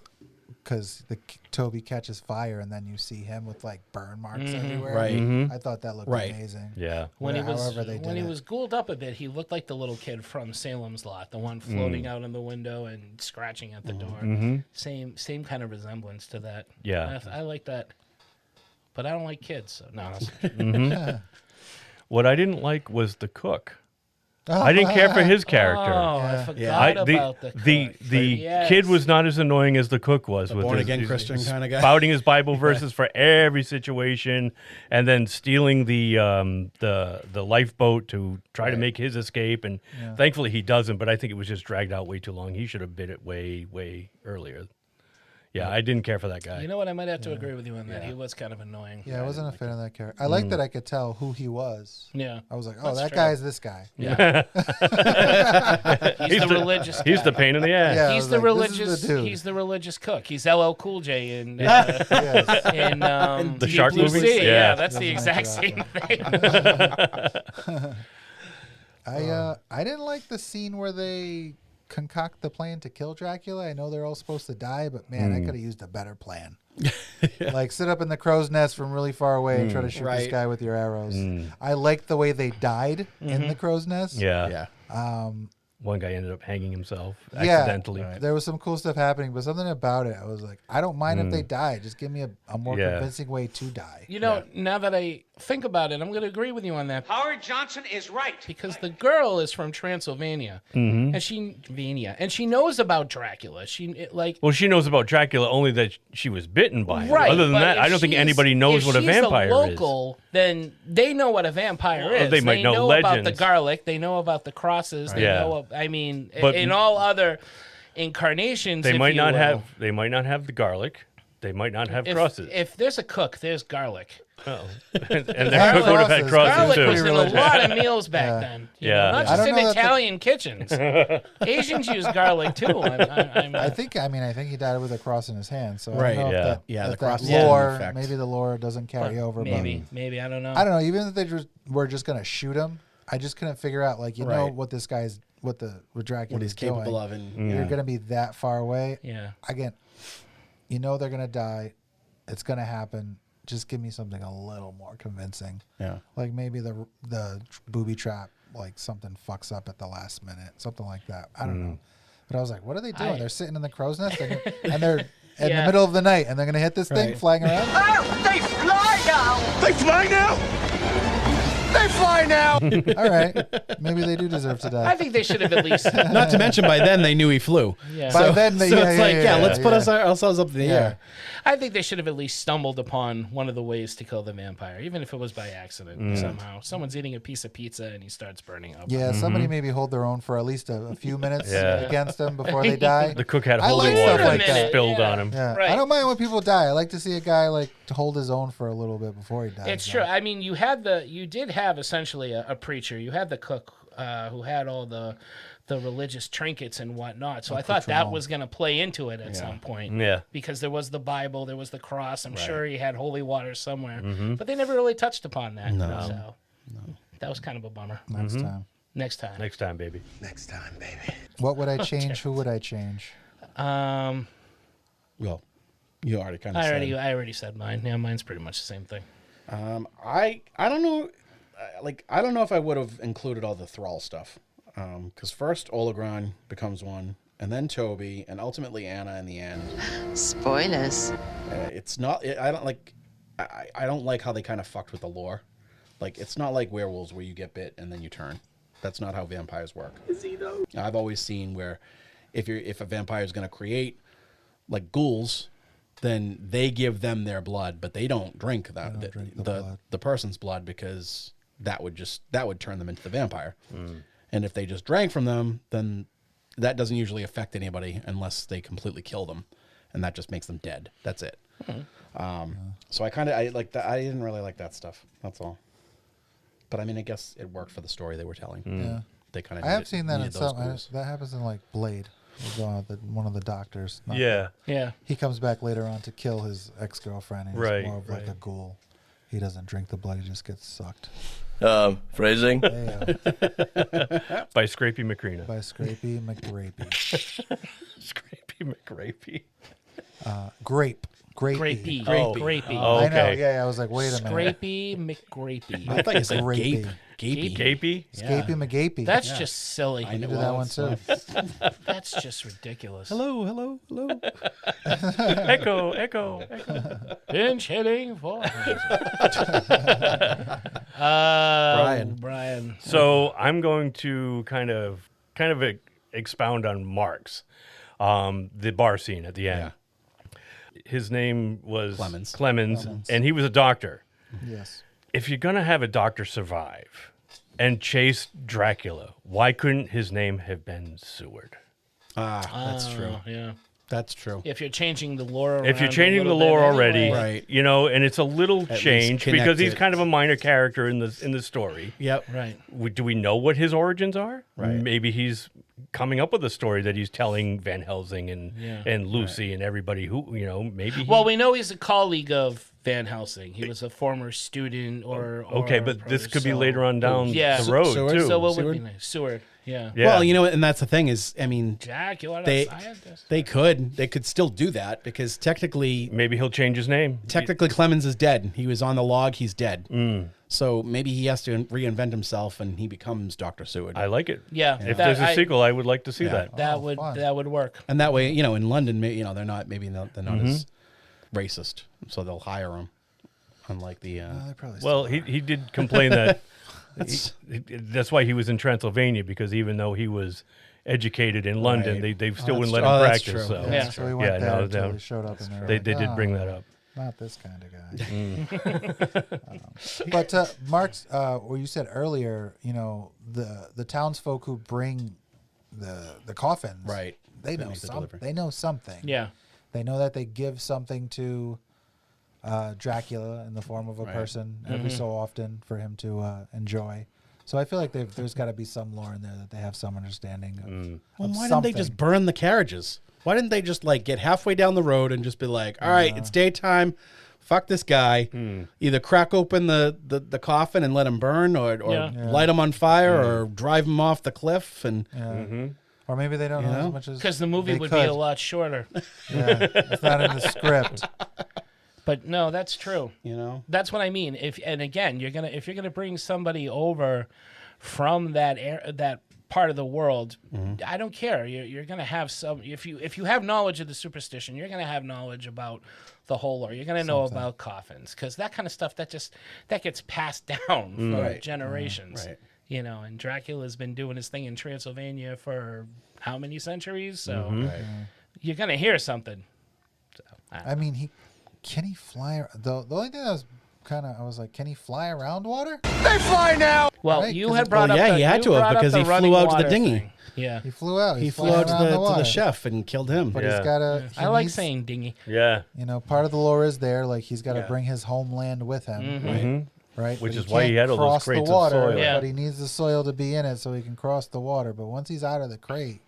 because Toby catches fire and then you see him with like burn marks everywhere. Right. I thought that looked amazing. Yeah. When he was ghouled up a bit, he looked like the little kid from Salem's Lot, the one floating out in the window and scratching at the door. Same kind of resemblance to that. Yeah. I like that, but I don't like kids. So no. What I didn't like was the cook. I didn't care for his character. Oh, I forgot about the cook. The kid was not as annoying as the cook was. The with born-again Christian kind of guy. Spouting his Bible verses for every situation, and then stealing the lifeboat to try to make his escape. And thankfully he doesn't, but I think it was just dragged out way too long. He should have bid it way, way earlier. Yeah, I didn't care for that guy. You know what? I might have to agree with you on that. He was kind of annoying. Yeah, I wasn't a fan of that character. I liked that I could tell who he was. Yeah. I was like, oh, that guy is this guy. Yeah. He's the religious guy. He's the pain in the ass. Yeah, he's the like, religious. He's the religious cook. He's LL Cool J in in the Shark Blue movies. Sea. Yeah, that's the exact same thing. I didn't like the scene where they concoct the plan to kill Dracula. I know they're all supposed to die, but man, I could have used a better plan. Like sit up in the crow's nest from really far away and try to shoot this guy with your arrows. I liked the way they died in the crow's nest. Yeah. One guy ended up hanging himself accidentally. Yeah, there was some cool stuff happening, but something about it, I was like, I don't mind if they die. Just give me a more convincing way to die. You know, now that I think about it, I'm going to agree with you on that. Howard Johnson is right. Because the girl is from Transylvania, and she knows about Dracula. She knows about Dracula only that she was bitten by him. Right, Other than that, I don't think anybody knows what a vampire is. If she's a local, then they know what a vampire is. They might know legends. About the garlic. They know about the crosses. They know. But in all other incarnations, they might not have the garlic. they might not have if, crosses. If there's a cook, there's garlic. Oh. And their cook would have had crosses Garlic too. was in a lot of meals back then. You know, not just in Italian kitchens. Asians use garlic too. I think he died with a cross in his hand. So Right. I don't know Yeah. if The that cross lore, maybe the lore doesn't carry over. Maybe I don't know. I don't know. Even if they were just gonna shoot him, I just couldn't figure out know what this guy's what Dracula what he's capable doing. of, and You're gonna be that far away. Yeah. Again, they're gonna die. It's gonna happen. Just give me something a little more convincing. Yeah. Like maybe the booby trap, like something fucks up at the last minute, something like that. I don't know. But I was like, what are they doing? They're sitting in the crow's nest and they're in the middle of the night and they're gonna hit this thing flying around. Oh, they fly now! They fly now! They fly now! All right. Maybe they do deserve to die. I think they should have at least. Not to mention, by then they knew he flew. Yeah. So, By then, it's like, let's put ourselves up in the air. I think they should have at least stumbled upon one of the ways to kill the vampire, even if it was by accident somehow. Someone's eating a piece of pizza and he starts burning up. Yeah, somebody maybe hold their own for at least a few minutes against them before they die. The cook had I holy like stuff water like that. spilled on him. Yeah. Right. I don't mind when people die. I like to see a guy to hold his own for a little bit before he dies. It's true. I mean, you did have essentially a preacher. You had the cook who had all the religious trinkets and whatnot. So I thought that was going to play into it at some point. Yeah. Because there was the Bible, there was the cross. I'm sure he had holy water somewhere. But they never really touched upon that. No. So that was kind of a bummer. Next time. Next time. Next time, baby. Next time, baby. What would I change? Who would I change? Well, you already kind of said. I already said mine. Yeah, mine's pretty much the same thing. I don't know. I don't know if I would have included all the Thrall stuff. Because first Olagron becomes one, and then Toby, and ultimately Anna in the end. Spoilers. It's not. I don't like. I don't like how they kind of fucked with the lore. Like, it's not like werewolves where you get bit and then you turn. That's not how vampires work. Is he though? I've always seen where if a vampire is going to create like ghouls, then they give them their blood, but they don't drink the person's blood, because that would turn them into the vampire. And if they just drank from them, then that doesn't usually affect anybody unless they completely kill them, and that just makes them dead. That's it. So I like that. I didn't really like that stuff. That's all. But I mean, I guess it worked for the story they were telling. Yeah. They kind of. I have seen that in some. That happens in like Blade. One of the doctors. Yeah. He comes back later on to kill his ex-girlfriend. And he's Right, more of like a ghoul. He doesn't drink the blood. He just gets sucked. Phrasing. By Scrapey McCreena. By Scrapey McGrapey. Scrapey McGrapey. Grape. Grapey. Oh. Grapey. Oh, I know. okay. Yeah, I was like, wait a minute. Scrapey McGrapey. I thought you said Grapey. Gapey. Gapey? Scapey McGapey. That's just silly. I know. do that one too. That's just ridiculous. Hello. Echo. Pinch hitting for Brian. So I'm going to kind of expound on Mark's, the bar scene at the end. His name was Clemens, and he was a doctor. Yes. If you're going to have a doctor survive and chase Dracula, why couldn't his name have been Seward? That's true. Yeah. That's true. If you're changing the lore around If you're changing the lore already, Right. you know, and it's a little At change least because he's connect it. kind of a minor character in the story. Yep. Right. Do we know what his origins are? Right. Maybe he's coming up with a story that he's telling Van Helsing and Lucy and everybody who, you know, maybe. Well, we know he's a colleague of Van Helsing. He was a former student or okay, but this could be later on down the road Seward? too. So what would be nice? Seward. Yeah. Well, you know, and that's the thing is, I mean, Jack, you want they a scientist? they could still do that because technically, maybe he'll change his name. Technically, Clemens is dead. He was on the log. He's dead. So maybe he has to reinvent himself and he becomes Dr. Seward. I like it. Yeah. If there's a sequel, I would like to see that. That would work. And that way, you know, in London, you know, they're not as racist, so they'll hire him. Unlike the well, he did complain that that's why he was in Transylvania, because even though he was educated in London, they still wouldn't let him practice. So Yeah, so he went there until he showed up in there. They did bring that up. Not this kind of guy. But Mark's, what you said earlier, you know, the townsfolk who bring the coffins, right? They know something. They know something. Yeah. They know that they give something to Dracula in the form of a person every so often for him to enjoy. So I feel like there's got to be some lore in there that they have some understanding of. Well, of why something. didn't they just burn the carriages? Why didn't they just like get halfway down the road and just be like, all right, it's daytime. Fuck this guy. Either crack open the coffin and let him burn or light him on fire or drive him off the cliff. And Or maybe they don't know as much as because the movie would could. be a lot shorter. Yeah, it's not in the script. But no, that's true. You know, that's what I mean. If you're gonna bring somebody over from that part of the world, I don't care. You're gonna have some. If you have knowledge of the superstition, you're gonna have knowledge about the whole lore. You're gonna know about coffins because that kind of stuff that gets passed down for generations. Right. You know, and Dracula's been doing his thing in Transylvania for how many centuries? So you're gonna hear something. So, I mean, can he fly? The only thing that was I was like, can he fly around water? They fly now. Well, Right, you 'cause had brought up. he had to have because he flew out to the dinghy. Thing. Yeah, he flew out. He flew out to the chef and killed him. But he's got to. I like saying dinghy. Yeah. You know, part of the lore is there. Like he's got to bring his homeland with him. Right. Which But is why he had all those cross crates the water, of soil. Yeah. But he needs the soil to be in it so he can cross the water. But once he's out of the crate,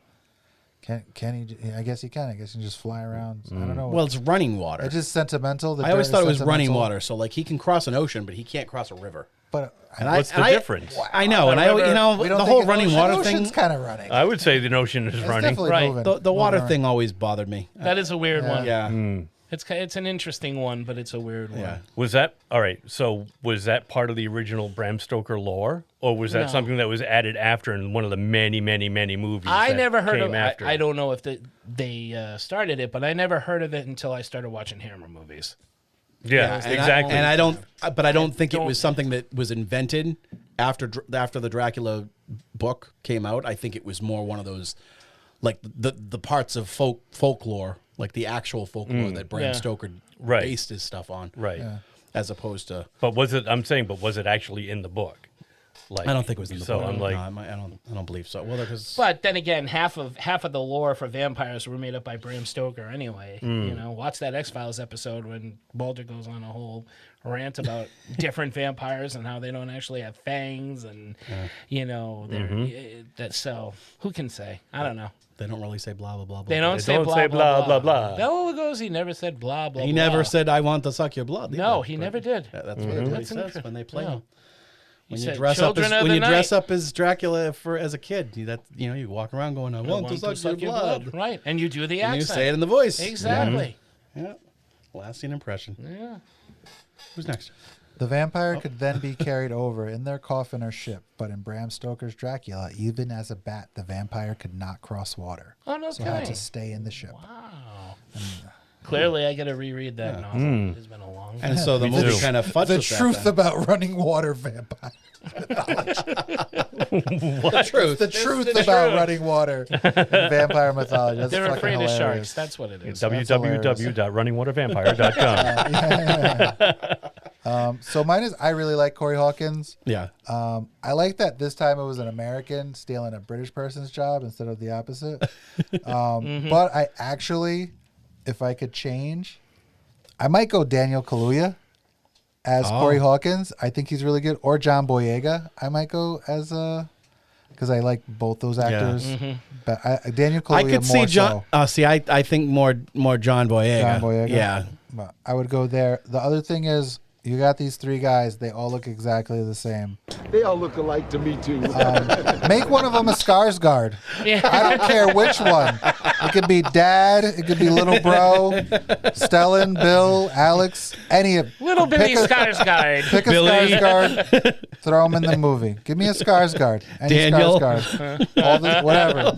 can he? I guess he can. I guess he can just fly around. I don't know. Well, it's running water. It's just sentimental. I always thought it was running water. So like he can cross an ocean, but he can't cross a river. But what's the difference? I know, and the whole running water thing. Ocean's kind of running. I would say the ocean is running. Definitely Right. moving. The water Moving thing always bothered me. That is a weird one. Yeah. It's an interesting one, but it's a weird one. Yeah. Was that all right? So was that part of the original Bram Stoker lore, or was that No. something that was added after in one of the many movies? I that never heard came of. after? I don't know if they started it, but I never heard of it until I started watching Hammer movies. Yeah, And exactly. I don't think it was something that was invented after the Dracula book came out. I think it was more one of those, like the parts of folklore, like the actual folklore that Bram Stoker based his stuff on, right? As opposed to. But was it? I'm saying, but was it actually in the book? Like, I don't think it was in the book. I'm like, I don't believe so. Well, but then again, half of the lore for vampires were made up by Bram Stoker anyway. You know, watch that X-Files episode when Mulder goes on a whole rant about different vampires and how they don't actually have fangs, and you know, so who can say? I don't know. They don't really say blah blah blah. They don't say blah blah blah. Bela Lugosi never said blah blah. He blah. never said, "I want to suck your blood." No, he never did. That's what he says when they play him. When you said, dress up as "Children of the dress night." up as Dracula as a kid, you walk around going, "I want to suck your blood," right? And you do the and accent. you say it in the voice. Exactly. Yeah. Lasting impression. Yeah. Who's next? The vampire could then be carried over in their coffin or ship, but in Bram Stoker's Dracula, even as a bat, the vampire could not cross water. Oh, no so had kidding. to stay in the ship. Wow. Clearly, I got to reread that novel. It's been a long time. And so the movie kind of fudged the with that truth then. about running water vampire. The truth. The truth about running water in vampire mythology. That's They're fucking afraid hilarious. of sharks. That's what it is. www.runningwatervampire.com. So mine is I really like Corey Hawkins. Yeah. I like that this time it was an American stealing a British person's job instead of the opposite. But I actually, if I could change, I might go Daniel Kaluuya as Corey Hawkins. I think he's really good. Or John Boyega. I might go as because I like both those actors. But Daniel Kaluuya I could see more John. so. I think more John Boyega. John Boyega. Yeah. But I would go there. The other thing is, you got these three guys. They all look exactly the same. They all look alike to me, too. Make one of them a Skarsgård. I don't care which one. It could be Dad. It could be Little Bro, Stellan, Bill, Alex, any of Little bitty Skarsgård. Pick a Skarsgård. Throw him in the movie. Give me a Skarsgård. Any Daniel. Skarsgård. All this, whatever.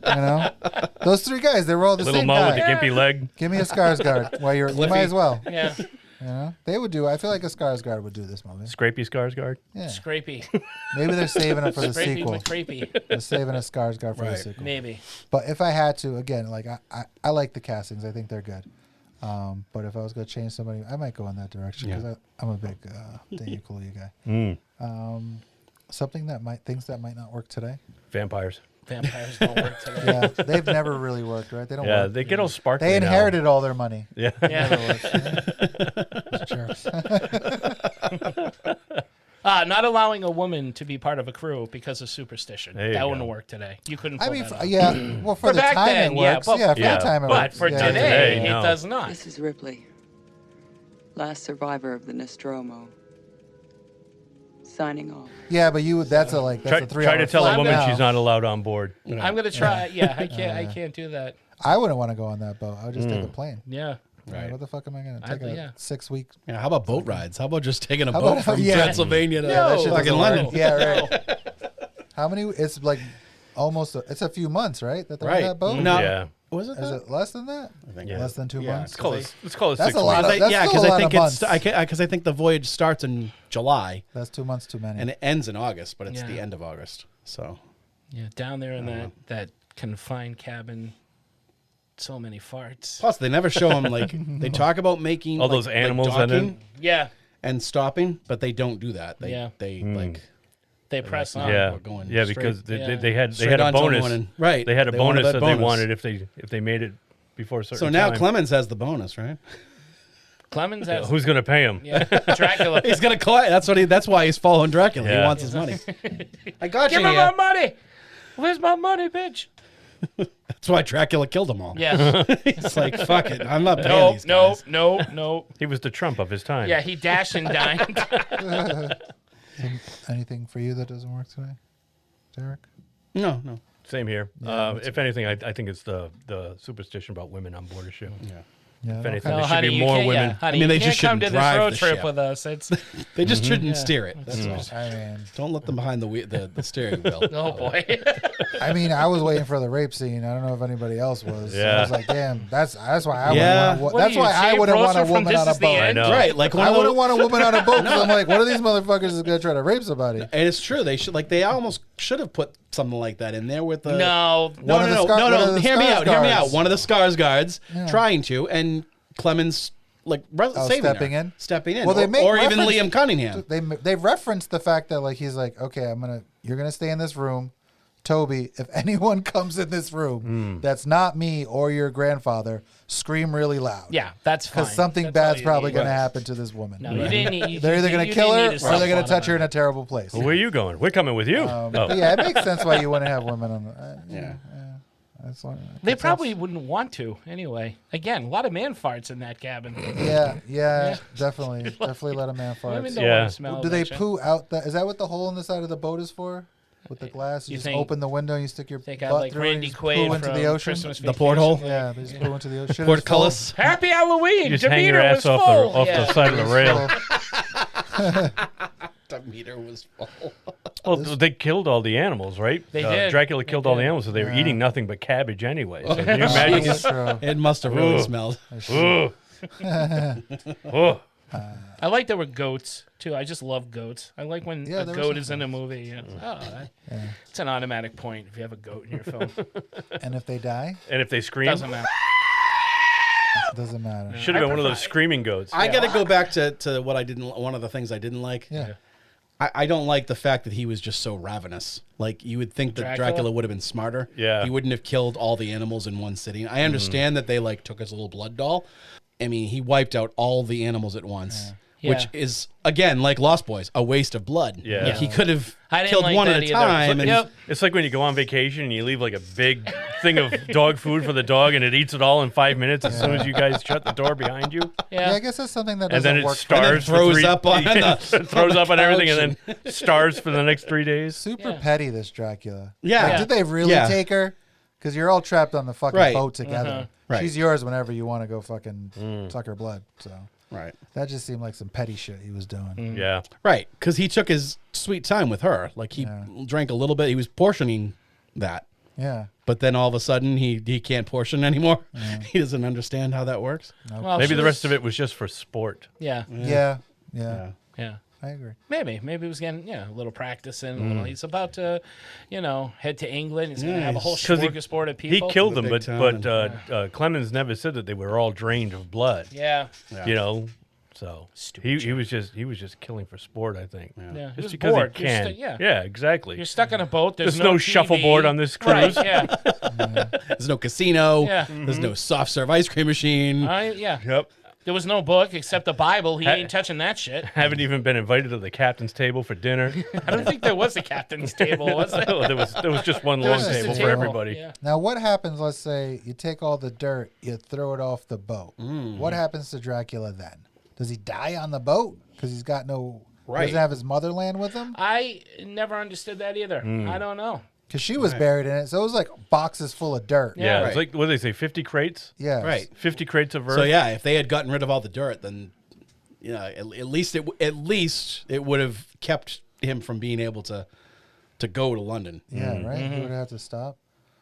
You know, those three guys. They were all the Little same Mo guy. with the gimpy leg. Give me a Skarsgård. Well, you might as well. Yeah. You know, they would do. I feel like a Skarsgård would do this movie. Scrapey Skarsgård. Yeah. Scrapey. Maybe they're saving it for the Scrapey sequel. McCrapey. They're saving a Skarsgård for the sequel. Maybe. But if I had to, again, like I like the castings. I think they're good. But if I was going to change somebody, I might go in that direction because I'm a big Daniel Kaluuya guy. Things that might not work today. Vampires. Vampires don't work today. Yeah, they've never really worked, right? They don't Yeah, work. they get all sparkly. They inherited all their money. Yeah. Jerks. Not allowing a woman to be part of a crew because of superstition. There you That go. wouldn't work today. You couldn't. I pull mean, that off. yeah. Well, for the back time then, it works. but, Yeah, for the time it but works. for Yeah. today, no. it does not. This is Ripley, last survivor of the Nostromo. Signing off. Yeah, but that's a 3 Try to tell a woman now. she's not allowed on board. I'm gonna try. Yeah, I can't. I can't do that. I wouldn't want to go on that boat. I would just take a plane. Yeah. Right. What the fuck am I going to take a 6 week? Yeah, how about boat rides? How about just taking a How boat about- from yeah. Transylvania to that shit fucking doesn't London? work. Yeah, right. How many? It's like almost. It's a few months, right? That they're on that boat. No. Yeah. Was it? Is that? it less than that? I think Less than 2 months. Let's call it That's 6 a lot. weeks. Of, that's Yeah, because I think months. because I think the voyage starts in July That's 2 months too many. and it ends in August, but it's Yeah. the end of August. So Yeah, down there in that confined cabin, so many farts. plus they never show them like they talk about making All those animals in it. docking Yeah, and stopping, but they don't do that. They Yeah. they Hmm. like they press on. Yeah, we're going yeah, straight- because yeah. they had Straight a on till bonus. morning. Right. They had a They wanted bonus that that they bonus. wanted if they made it before a certain So now time. Clemens has the bonus, right? Clemens has. Who's gonna pay him? Yeah, Dracula. He's gonna collect. That's why he's following Dracula. Yeah. He wants his money. I got Give you him here. my money. Where's my money, bitch? That's why Dracula killed them all. Yeah. It's like fuck it. I'm not paying these No, guys. no. He was the Trump of his time. Yeah, he dashed and dined. Anything for you that doesn't work today, Derek? No. Same here. Yeah, If anything, I think it's the superstition about women on board a ship. Yeah. Yeah. If anything, No, there should honey, be you more can't- women. Yeah, honey, I mean, they you just can't come shouldn't to this drive road the trip ship. with us. It's They just shouldn't Yeah. steer it. That's Yeah. all. I mean, Don't let them behind the steering wheel. oh boy. I mean, I was waiting for the rape scene. I don't know if anybody else was. So I Yeah. was like, damn, that's why I Yeah. wouldn't want. What That's are you, why I Jay wouldn't want a Brosser from woman This on a Is the boat. I End? know. Right, like one I of wouldn't those, want a woman on a boat. 'Cause I'm like, what are these motherfuckers is gonna try to rape somebody? and it's true. They should they almost should have put something like that in there with the No. One of the Scar- one of the Hear me Scars out. guards. One of the Scars guards Yeah. trying to, and Clemens saving stepping her. in? Stepping in. Well, they make or even reference- Liam Cunningham. They referenced the fact that like he's like, okay, you're gonna stay in this room, Toby. If anyone comes in this room that's not me or your grandfather, scream really loud. Yeah, that's fine. Because something That's all bad's you probably need. going to Right. happen to this woman. No, you didn't need. They're either going to kill her or they're going to touch her in it. a terrible place. Well, where are you going? We're coming with you. But yeah, it makes sense why you wouldn't have women on the. Yeah. That's why, They probably wouldn't want to anyway. Again, a lot of man farts in that cabin. Yeah, definitely. Definitely let a man fart. Women don't want to smell Do they that shit. poo out? Is that what the hole in the side of the boat is for? With the glass? You, You just think- open the window and you stick your Think butt I like through Randy and you Quaid poo into from the ocean? Christmas The Vacation? porthole? Yeah, they just poo into the ocean. Portcullis. Happy Halloween! You just hang your Demeter ass was off full. the Yeah. side of the rail. Demeter was full. Well, they killed all the animals, right? They did. Dracula killed all the animals, so they were eating nothing but cabbage anyway. So can you imagine? That's true. It must have really Ugh. smelled. Ugh. Ugh. I like there were goats too. I just love goats. I like when Yeah, a there were goat some is in a movie. Yeah. It's an automatic point if you have a goat in your film. And if they die, And if they scream, Doesn't matter. it doesn't matter. should have been one of those screaming goats. I got to go back to what I didn't. One of the things I didn't like. Yeah. I don't like the fact that he was just so ravenous. Like you would think that Dracula would have been smarter. Yeah. He wouldn't have killed all the animals in one sitting. I understand that they like took his little blood doll. I mean, he wiped out all the animals at once. Yeah. Which is again like Lost Boys, a waste of blood. Yeah. Like, he could have I didn't killed like one that at a either. time. And Yep. It's like when you go on vacation and you leave like a big thing of dog food for the dog and it eats it all in 5 minutes as soon as you guys shut the door behind you. Yeah, I guess that's something that And doesn't then it work. stars for throws 3 up on the- throws on up the on everything couch and then stars for the next 3 days. Super petty, this Dracula. Yeah. Like, Yeah. did they really Yeah. take her? Because you're all trapped on the fucking Right. boat together. Right. She's yours whenever you want to go fucking suck her blood. So Right. that just seemed like some petty shit he was doing. Yeah. Right, because he took his sweet time with her. Like he drank a little bit. He was portioning that. Yeah. But then all of a sudden he can't portion anymore. He doesn't understand how that works. Well, Maybe she the was- rest of it was just for sport. Yeah. Yeah. Yeah. I agree. Maybe he was getting a little practice in. A little. He's about to, head to England. He's going to have a whole 'Cause smorgasbord of He people. killed them, Big but town Clemens never said that they were all drained of blood. Yeah. You know, So Stupid he was just killing for sport, I think. Yeah, Just he was because bored. he can. Yeah, exactly. You're stuck on a boat. There's no TV. shuffleboard on this cruise. Right, yeah. There's no casino. Yeah. There's no soft serve ice cream machine. Yeah. Yep. There was no book except the Bible. He ain't touching that shit. Haven't even been invited to the captain's table for dinner. I don't think there was a captain's table, was there? No, there was just one There long was just a table for table, everybody. yeah. Now, what happens? Let's say you take all the dirt, you throw it off the boat. Mm. What happens to Dracula then? Does he die on the boat because he's got no? Right. Doesn't have his motherland with him? I never understood that either. Mm. I don't know. Because she was buried in it, so it was like boxes full of dirt. Yeah, Right. it's like, what do they say, 50 crates? Yeah. Right. 50 crates of earth. So yeah, if they had gotten rid of all the dirt, then at least it would have kept him from being able to go to London. Yeah, right? He would have to stop.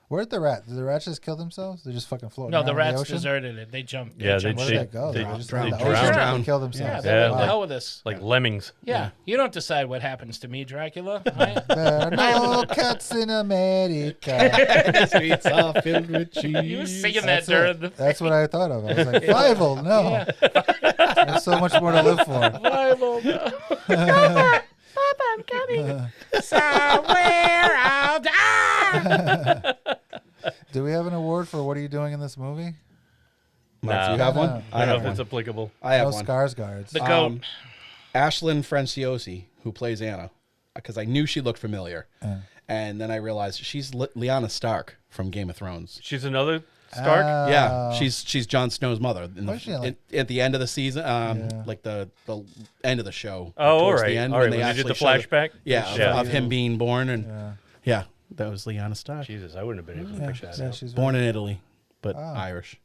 Where'd the rats? Did the rats just kill themselves? They're just fucking floating No, around the in rats ocean? deserted it. They jumped. Yeah, Where did they go? they just drowned. in the They ocean drowned. and killed Yeah, themselves. they're like, Yeah. the hell with this. Like lemmings. Yeah, you don't decide what happens to me, Dracula. There are no cats in America. Streets are filled with cheese. You were singing that That's during it. the That's what I thought of. I was like, Fievel, no. There's so much more to live for. Bible. Papa, I'm coming. Somewhere I'll die. Do we have an award for what are you doing in this movie? Mark, do you have one? No. I don't know have if it's one. applicable. I have No one. Skarsgårds. The goat. Ashlyn Franciosi, who plays Anna, because I knew she looked familiar, and then I realized she's Lyanna Stark from Game of Thrones. She's another Stark? Yeah, she's Jon Snow's mother. In Was she like- at the end of the season, like the end of the show. Oh, towards all right. The end, All right, when when they did actually the show flashback? Yeah, of him being born, and Yeah. that was Lyanna Stark. Jesus, I wouldn't have been able to pick that Yeah, out. she's Born in Italy, but Irish.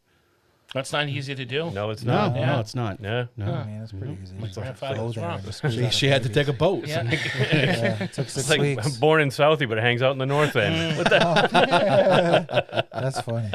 That's not easy to do. No, it's No, not. no, it's not. No. No. I mean, it's pretty easy. My grandfather was Flow wrong. there. She had to take a boat. Yeah. Yeah, it took 6 It's like weeks. I'm born in Southie, but it hangs out in the North End. What the? That's funny.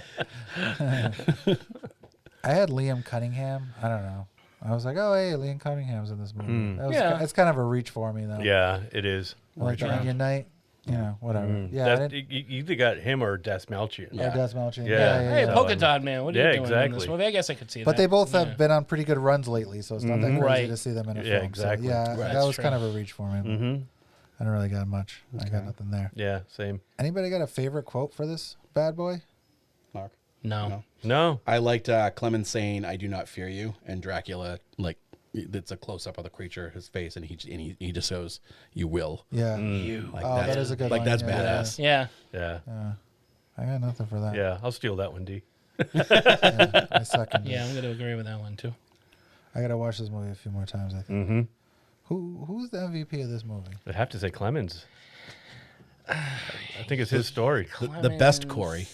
I had Liam Cunningham. I don't know. I was like, oh, hey, Liam Cunningham's in this movie. That was it's kind of a reach for me, though. Yeah, it is. I like the Onion Knight. You know, whatever. Yeah, I That's, didn't, you either got him or Des Malchian. or Des Malchian. Yeah. Hey, So, Polka Dot Man, what are you doing in this exactly. movie? I guess I could see that. But they both have been on pretty good runs lately, so it's not that crazy Right. to see them in a Yeah, film. exactly. So, yeah, Right. that That's was true. kind of a reach for me. Mm-hmm. I don't really got much. I got nothing there. Yeah, same. Anybody got a favorite quote for this bad boy? Mark. No. No. I liked Clemens saying, "I do not fear you," and Dracula, like, it's a close up of the creature, his face, and he just goes, "You will." Yeah. You. Like Oh, that is a good Like line, that's yeah. badass. Yeah. Yeah. I got nothing for that. Yeah, I'll steal that one, D. I second. Yeah, I'm going to agree with that one, too. I got to watch this movie a few more times, I think. Mm-hmm. Who's the MVP of this movie? I'd have to say Clemens. I think it's his story. The best Corey.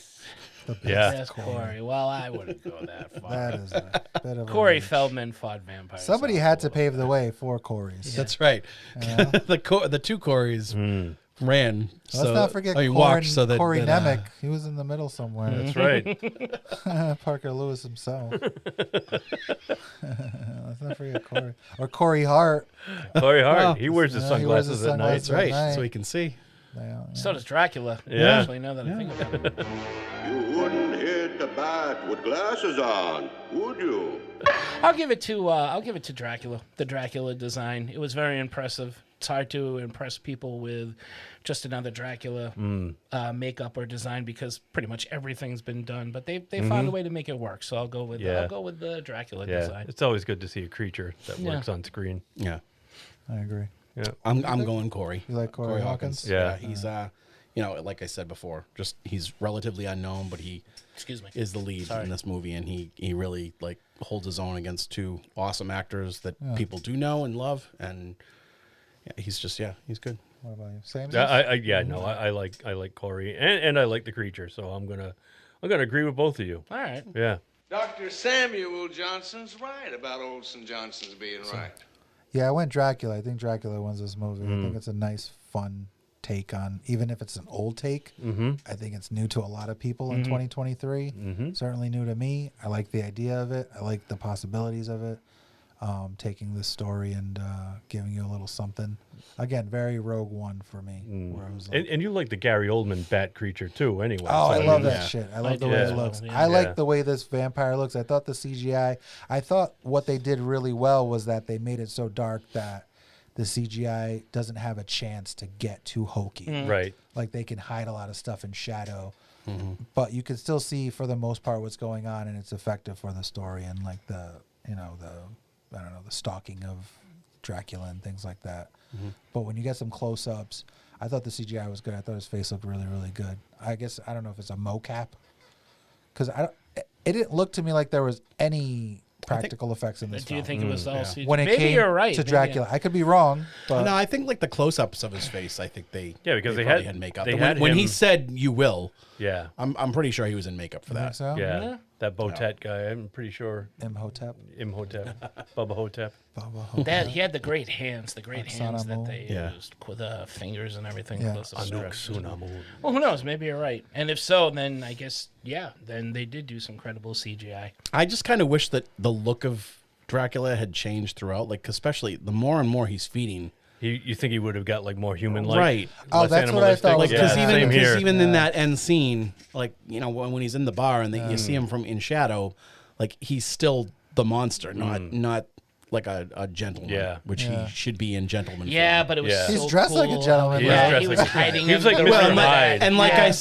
The best Yeah. Yes, Corey. Well, I wouldn't go that far. That is a bit of a Corey reach. Feldman fought vampires. Somebody had to pave the way for Corey's. That's right. Yeah. the two Corys ran. Let's not forget Corey Corey Nemec. He was in the middle somewhere. That's right. Parker Lewis himself. Let's not forget Corey. Or Corey Hart. Corey Hart. Oh. He wears his Yeah, he wears his sunglasses at night. sunglasses. That's right. Night. So he can see. Yeah. So does Dracula. Yeah. Actually, now that I think about it. You wouldn't hit the bat with glasses on, would you? I'll give it to Dracula. The Dracula design. It was very impressive. It's hard to impress people with just another Dracula makeup or design because pretty much everything's been done. But they found a way to make it work. So I'll go with the Dracula Yeah, design. it's always good to see a creature that works on screen. Yeah. I agree. Yeah. I'm going Corey. You like Corey Hawkins? Yeah. He's like I said before, just he's relatively unknown, but he is the lead in this movie, and he really like holds his own against two awesome actors that people do know and love, and he's good. What about you? Same. I like Corey and I like the creature, so I'm gonna agree with both of you. All right. Yeah. Dr. Samuel Johnson's right about Olson Johnson's being right. Yeah, I went Dracula. I think Dracula wins this movie. I think it's a nice, fun take on, even if it's an old take, I think it's new to a lot of people in 2023. Certainly new to me. I like the idea of it. I like the possibilities of it. taking this story and giving you a little something. Again, very Rogue One for me. Where I was like, and you like the Gary Oldman bat creature too, anyway. oh, so I love that shit. I love the way it looks. Yeah. I like the way this vampire looks. I thought the CGI, I thought what they did really well was that they made it so dark that the CGI doesn't have a chance to get too hokey. Right. Like they can hide a lot of stuff in shadow. But you can still see for the most part what's going on, and it's effective for the story and like the stalking of Dracula and things like that. But when you get some close-ups, I thought the CGI was good. I thought his face looked really, really good. I guess I don't know if it's a mocap, because it didn't look to me like there was any practical effects in this. Do you think it was all CGI? When it Maybe came you're right. to Dracula? I could be wrong, but No, I think like the close-ups of his face. I think because they probably had makeup. they When- had when he him- said "you will," Yeah. I'm pretty sure he was in makeup for that. so? Yeah. That Botet guy, I'm pretty sure. Imhotep. Bubba Hotep. He had the great hands, hands that they Yeah. used with the fingers and everything. Yeah. Close to Anuk stretch. Sunamu. Well, who knows? Maybe you're right. And if so, then I guess, then they did do some credible CGI. I just kind of wish that the look of Dracula had changed throughout, like especially the more and more he's feeding. You think he would have got like more human-like? Right. Oh, that's what I thought. Like, because same even here. in that end scene, like when he's in the bar and you see him from in shadow, like he's still the monster, not like a gentleman, which he should be in Gentleman. Yeah, but it was He's so dressed like a cool. gentleman. Yeah, he was hiding. He was like him. Mr. Hyde. And like I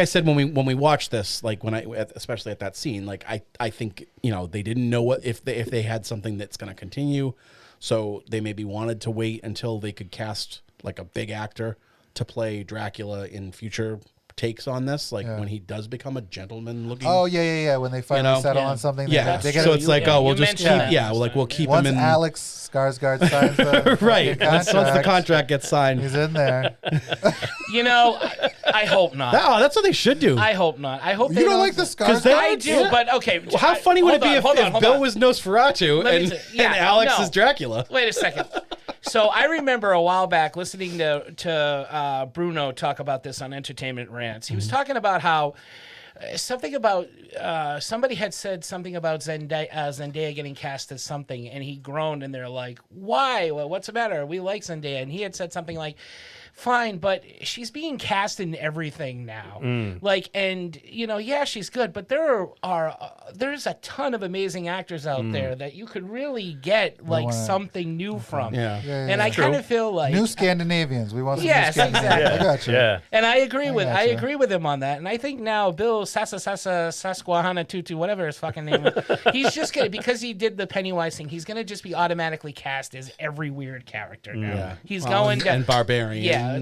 said when we watched this, like especially at that scene, like I think they didn't know what if they had something that's going to continue, so they maybe wanted to wait until they could cast like a big actor to play Dracula in future takes on this, like when he does become a gentleman looking. Oh yeah. When they finally settle on something, they so it's like, we'll just keep, we'll keep once him in. Alex Skarsgård signs the right. contract, Once the contract gets signed, he's in there. I hope not. That's what they should do. I hope not. I hope You they don't like the Skarsgård? I do, but okay. Well, how funny would it be if Bill was Nosferatu Let me and, say- and Alex is Dracula? Wait a second. So I remember a while back listening to Bruno talk about this on Entertainment Rants. He was talking about how something about somebody had said something about Zendaya getting cast as something, and he groaned, and they're like, "Why? Well, what's the matter? We like Zendaya." And he had said something like, "Fine, but she's being cast in everything now. Like, and she's good, but there's a ton of amazing actors out there that you could really get like something new from." And I kind of feel like new Scandinavians. We want some Yes, new Scandinavians. exactly. I got you. Yeah. And I agree with him on that. And I think now Bill Sasquahana Tutu, whatever his fucking name is, he's just gonna, because he did the Pennywise thing, he's gonna just be automatically cast as every weird character now. Yeah. He's going to and Barbarian. Yeah,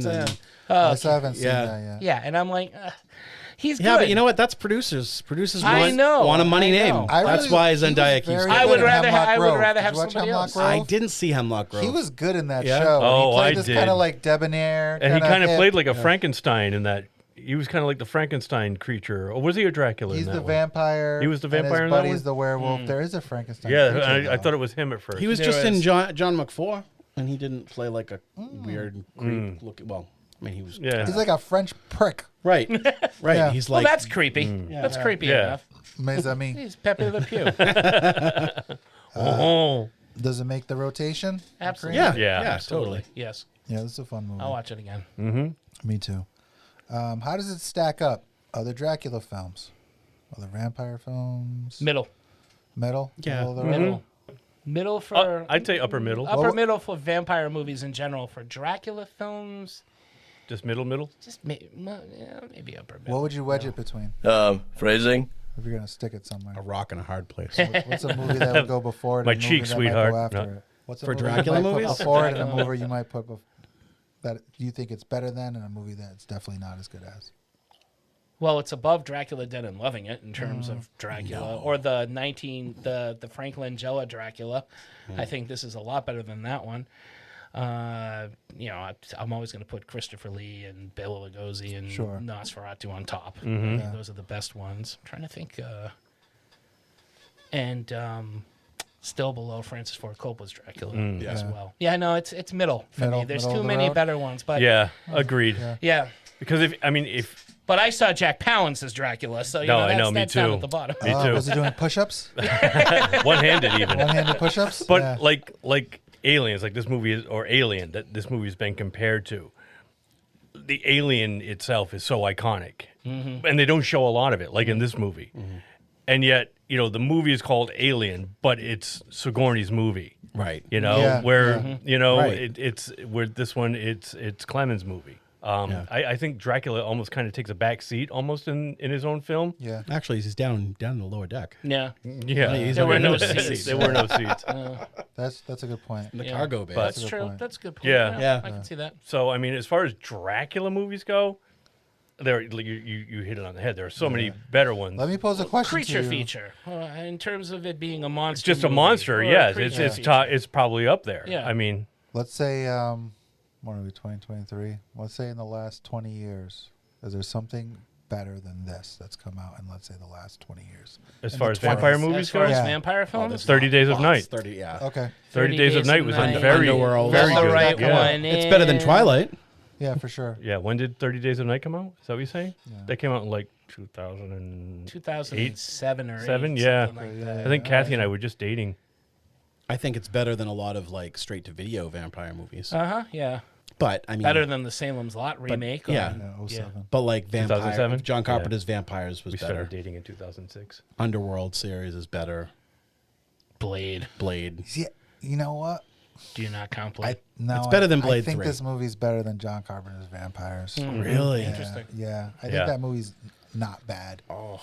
I still haven't seen that yet. yeah, and I'm like, he's good. Yeah, but you know what? That's producers. Producers I know, want a money I name. know. That's why Zendaya keeps. very I would good in rather Hemlock I would Grove. rather Did have you watch somebody Hemlock else. Grove? I didn't see Hemlock Grove. He was good in that Yeah? show. Oh, he played I this did. kind of like debonair. And he kind of hip. played like a Frankenstein in that. He was kind of like the Frankenstein creature. Or was he a Dracula He's in that the one? vampire. He was the and vampire his in that buddy's one? the werewolf. There is a Frankenstein. Yeah, creature, I though. thought it was him at first. He was There just in is. John McFour, and he didn't play like a weird creep looking. Well, I mean, he was. Yeah. He's like a French prick. Right. Right. Yeah. He's Well, like. that's creepy. That's creepy Yeah. enough. Mes amis. He's Pepe Le Pew. Oh. Does it make the rotation? Absolutely. Yeah. Yeah, Absolutely. Totally. Yes. Yeah, this is a fun movie. I'll watch it again. Me too. How does it stack up? Other Dracula films? Other vampire films? Middle. Middle? Yeah. Middle of the road? Middle. Middle for I'd say upper middle. upper middle for vampire movies in general. For Dracula films, Just middle. just maybe upper middle. What would you wedge it between? Phrasing. If you're gonna stick it somewhere. A rock in a hard place. What's a movie that would go before it? My and a movie cheek, that might sweetheart. Go after No. it? What's a For movie Dracula you might movies? put before it and a movie you might put that you think it's better than, and a movie that's definitely not as good as? Well, it's above Dracula Dead and Loving It in terms of Dracula, or the Frank Langella Dracula. I think this is a lot better than that one. I'm always going to put Christopher Lee and Bela Lugosi and Sure. Nosferatu on top. Mm-hmm. I think those are the best ones. I'm trying to think. And still below Francis Ford Coppola's Dracula as well. Yeah, no, it's middle for me. There's middle too of the many road. better ones, but Yeah, agreed. yeah. Because if But I saw Jack Palance as Dracula, so you No, I know, me that's down too. at the bottom. Me too. Was he doing push-ups? One-handed even. One-handed push-ups? But Yeah. like Aliens, like this movie is, or Alien, that this movie has been compared to. The alien itself is so iconic, and they don't show a lot of it, like in this movie. And yet, you know, the movie is called Alien, but it's Sigourney's movie, right? You know, Yeah, where you know Right. it's where this one it's Clement's movie. I think Dracula almost kind of takes a back seat almost in his own film. Yeah. Actually, he's down in the lower deck. Yeah. Yeah. He's There on were the no lower deck. seats. There were no seats. That's a good point. In the cargo bay. That's a good true. point. That's a good point. Yeah. I can see that. So I mean, as far as Dracula movies go, there you hit it on the head. There are so many better ones. Let me pose a question Creature to you. feature, in terms of it being a monster. It's just a movie monster. or a Yes, creature it's feature. it's probably up there. Yeah. I mean, Let's say, what are we, 2023? Let's say in the last 20 years, is there something better than this that's come out in, let's say, the last 20 years? as In far the as vampire 20s. movies As far go, as Yeah. vampire films, there's 30 Days of lots. Night. 30, yeah. Okay. 30 Days of Night was Night. very, Underworld. very That's the good. right Yeah. one. It's better than and- Twilight. Yeah, for sure. Yeah, when did 30 Days of Night come out? Is that what you're saying? That came out in like 2008? 2007 or 7, 8, yeah. something like that. I think Kathy and I were just dating. I think it's better than a lot of like straight to video vampire movies. Yeah. But I mean, Better than the Salem's Lot remake. yeah. Yeah, 07. But like vampire, 2007? John Carpenter's Vampires was We better. started dating in 2006. Underworld series is better. Blade. Yeah, you know what? Do you not count Blade? No, It's better than Blade I think 3. this movie's better than John Carpenter's Vampires. Really? Yeah, Interesting. Yeah, I Yeah. think that movie's not bad. Oh,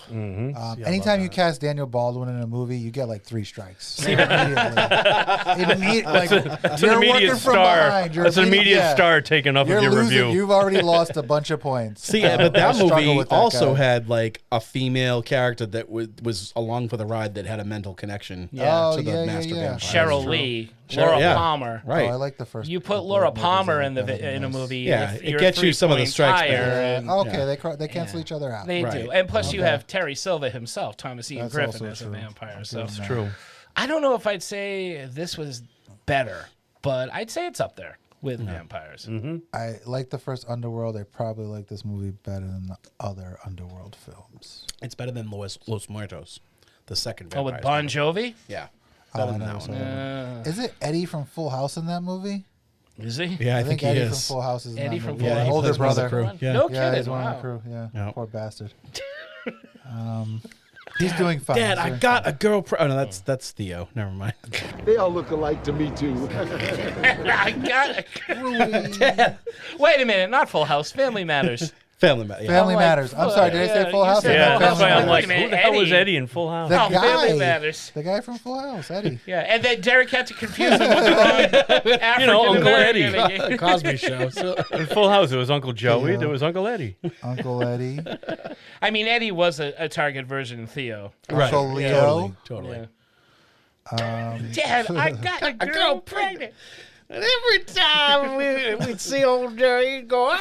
Anytime you cast Daniel Baldwin in a movie, you get like 3 strikes. Immediately. Like, That's an you're immediate working from star. behind. You're That's an immediate yeah. star taken off You're of your losing. review. You've already lost a bunch of points. See, but that I struggle movie with that also guy. had like a female character that was along for the ride that had a mental connection Yeah. to the yeah, master yeah. vampire. Cheryl Lee, Cheryl- Laura yeah. Palmer. Right. Oh, I like the first. You put couple Laura of movies Palmer that in are a nice. movie. Yeah, if it you're gets you 3 some of the points strikes higher, back. and- Okay, they cancel each other out. They Right. do, and plus you Okay. have Terry Silva himself, Thomas Ian That's Griffin also as a true. vampire. So That's True. I don't know if I'd say this was better, but I'd say it's up there with vampires. I like the first Underworld. I probably like this movie better than the other Underworld films. It's better than Los Muertos, the second. Oh, with Vampires Bon movie. Jovi? Yeah, Oh, better I than never that saw one. that one. Is it Eddie from Full House in that movie? Is he? Yeah, I think he Eddie is. from Full House is in Eddie that from movie. Full Yeah, House. older He plays one of the brother. crew. Yeah. No Yeah, kidding. he's one Wow. of the crew. Yeah, Yeah. poor bastard. He's doing fine. Dad, He's I doing got fine. a girl. Oh no, that's Theo. Never mind. They all look alike to me, too. I got it. Wait a minute, not Full House. Family Matters. Family Matters. Family I'm like, Matters. I'm sorry, did I say yeah, Full you House? said Yeah, Full that's House. why I'm Wait like, a minute, who the hell was Eddie? Eddie in Full House? The Oh, Family guy. Matters. The guy from Full House, Eddie. Yeah, and then Derek had to confuse him with the wrong You know, Uncle African-American. Eddie. Cosby Show. So. In Full House, there was Uncle Joey. Yeah. There was Uncle Eddie. Uncle Eddie. I mean, Eddie was a target version of Theo. Right. Uncle Leo. Totally. Dad, I got a girl pregnant. And every time we'd see old Jerry, he'd go,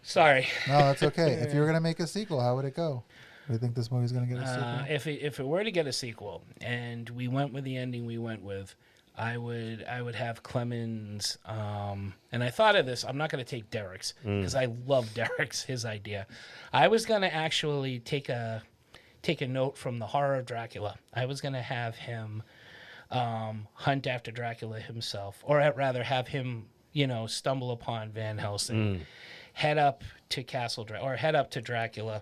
Sorry. No, that's okay. If you were gonna make a sequel, how would it go? Do you think this movie's gonna get a sequel? If it were to get a sequel, and we went with the ending we went with, I would have Clemens. And I thought of this. I'm not going to take Derek's because I love Derek's his idea. I was going to actually take a note from the Horror of Dracula. I was going to have him hunt after Dracula himself, or rather have him, stumble upon Van Helsing, head up to head up to Dracula.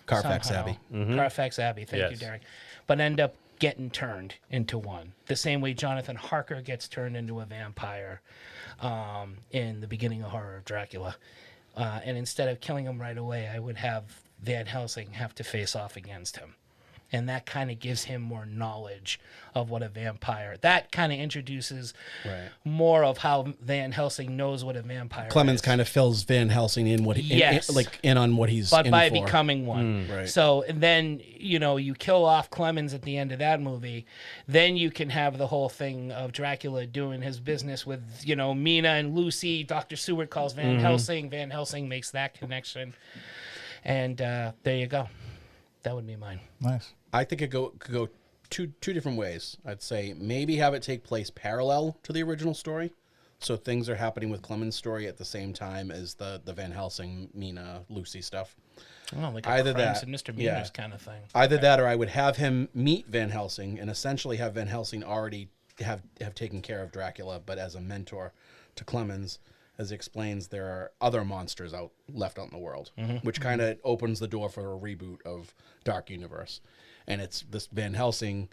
Carfax somehow. Abbey. Carfax Abbey. Thank you, Derek. But end up getting turned into one. The same way Jonathan Harker gets turned into a vampire in the beginning of Horror of Dracula. And instead of killing him right away, I would have Van Helsing have to face off against him. And that kind of gives him more knowledge of what a vampire. That kind of introduces more of how Van Helsing knows what a vampire Clemens is. kind of fills Van Helsing in what he in on what he's but in by for. becoming one. Right. So and then you kill off Clemens at the end of that movie, then you can have the whole thing of Dracula doing his business with Mina and Lucy. Dr. Seward calls Van Helsing. Van Helsing makes that connection, and there you go. That would be mine. Nice. I think it could go two different ways. I'd say maybe have it take place parallel to the original story, So things are happening with Clemens' story at the same time as the Van Helsing, Mina, Lucy stuff. Oh, like a Crimes and Misdemeanors kind of thing. Either that, or I would have him meet Van Helsing and essentially have Van Helsing already have taken care of Dracula, but as a mentor to Clemens, as he explains, there are other monsters left out in the world, which kind of opens the door for a reboot of Dark Universe. And it's this Van Helsing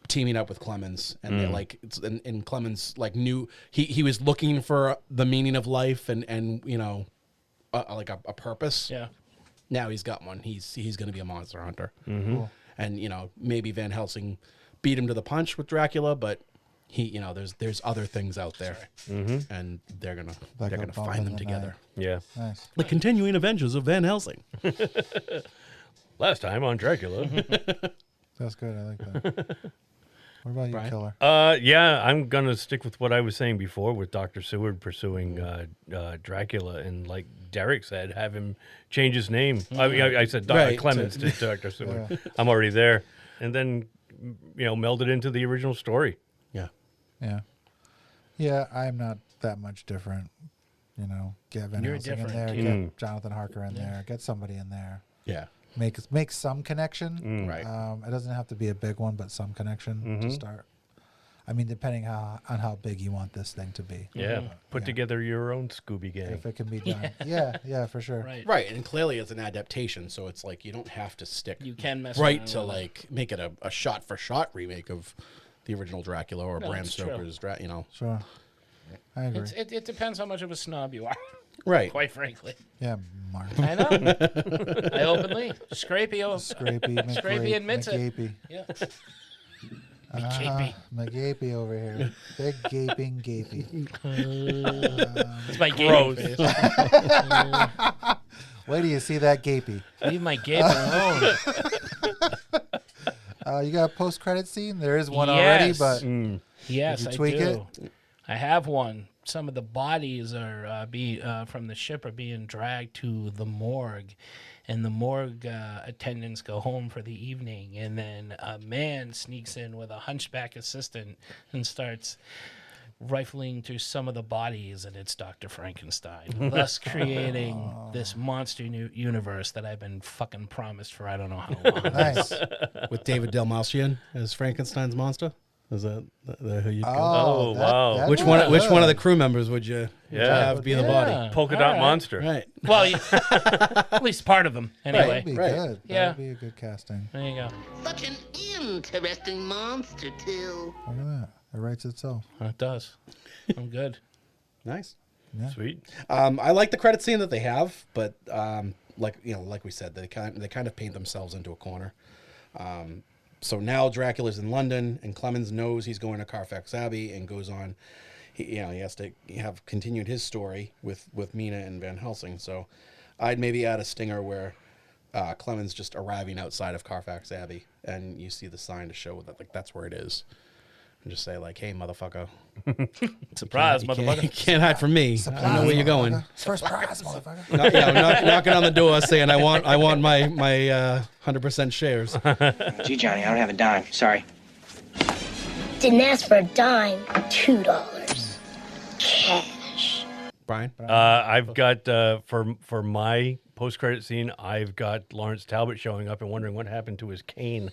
teaming up with Clemens, and they're like, and Clemens like knew he was looking for the meaning of life and you know, like a purpose. Yeah. Now he's got one. He's going to be a monster hunter. Cool. And you know, maybe Van Helsing beat him to the punch with Dracula, but he, you know, there's other things out there, and they're gonna find them together. Yeah. Nice. The continuing adventures of Van Helsing. Last time on Dracula. That's good. I like that. What about you, Killer? Yeah, I'm gonna stick with what I was saying before with Dr. Seward pursuing Dracula, and like Derek said, have him change his name. I said Clemens to Dr. Seward. Yeah. I'm already there, and then meld it into the original story. Yeah. I'm not that much different. You know, get Van Helsing in there, get Jonathan Harker in there, get somebody in there. Yeah. Make some connection. Right. It doesn't have to be a big one, but some connection to start. I mean, depending on how big you want this thing to be. Yeah. Put together your own Scooby gang. If it can be done. Yeah, for sure. Right, and clearly it's an adaptation, so it's like you don't have to stick. You can mess right around to with like make it a shot for shot remake of the original Dracula or Bram Stoker's Dracula. Sure. I agree. It depends how much of a snob you are. Right. Quite frankly. Yeah, Mark. I know. I openly. Scrapey admits it. Yeah. McGapey over here. Big gaping gapey. It's my gaping face. Wait till you see that gapey. Leave my gape alone. You got a post-credit scene? There is one already, but yes, did you tweak it? I have one. Some of the bodies are from the ship are being dragged to the morgue, and the morgue attendants go home for the evening, and then a man sneaks in with a hunchback assistant and starts rifling through some of the bodies, and it's Dr. Frankenstein, thus creating this monster universe that I've been fucking promised for I don't know how long. Nice. With David Dalmatian as Frankenstein's monster. Is that who you'd go? Oh, wow. Which one of the crew members would you have be the body? Polka dot monster. Right. Well, at least part of them, anyway. That'd be good. Yeah. That'd be a good casting. There you go. Such an interesting monster, too. Look at that. It writes itself. It does. I'm good. Nice. Yeah. Sweet. I like the credit scene that they have, but like we said, they kind of paint themselves into a corner. So now Dracula's in London, and Clemens knows he's going to Carfax Abbey, and goes on. He has to have continued his story with Mina and Van Helsing. So I'd maybe add a stinger where Clemens just arriving outside of Carfax Abbey, and you see the sign to show that like that's where it is, and just say like, "Hey, motherfucker, surprise, motherfucker! You can't hide from me. I know where you're going." First prize, motherfucker. Knocking on the door, saying, "I want my 100% shares." Gee, Johnny, I don't have a dime. Sorry. Didn't ask for a dime. $2. Cash. Brian? I've got for my post-credit scene, I've got Lawrence Talbot showing up and wondering what happened to his cane.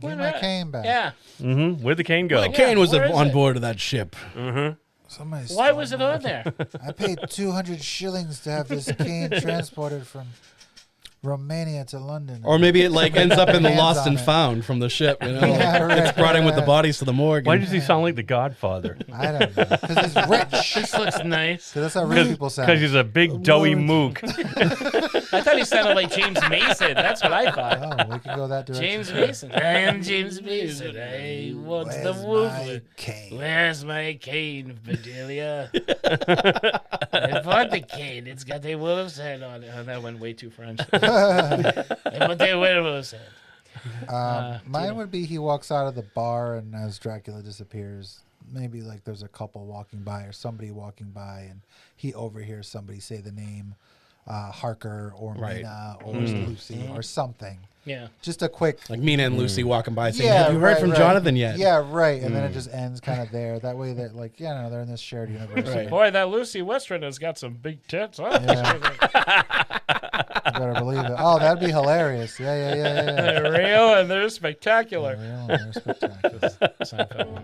Get my cane back. Yeah. Where'd the cane go? The cane was on board of that ship. Why was it on there? I paid 200 shillings to have this cane transported from Romania to London. Or maybe it like ends up in the Hands lost on and it. found from the ship. You know? Yeah, right, It's brought in with the right. bodies to the morgue. Why does he sound like the Godfather? I don't know. Because he's rich. This looks nice. That's how rich people sound. Because he's a big doughy mook. I thought he sounded like James Mason. That's what I thought. Oh, we could go that direction. James Mason. I am James Mason. I want the wolf. Where's my cane, Bedelia? I bought the cane. It's got the wolf's head on it. Oh, that went way too French. I want the wolf's head. Mine would be he walks out of the bar, and as Dracula disappears, maybe like there's a couple walking by or somebody walking by, and he overhears somebody say the name Harker or Right. Mina or Lucy or something. Yeah. Just a quick... Like Mina and Lucy walking by saying, Yeah, have you heard right, from right. Jonathan yet? Yeah, right. And then it just ends kind of there. That way they're like, yeah, no, they're in this shared universe. Right. Boy, that Lucy Western has got some big tits. Huh? You better believe it. Oh, that'd be hilarious. Yeah. They're real and they're spectacular. They're real and they're spectacular.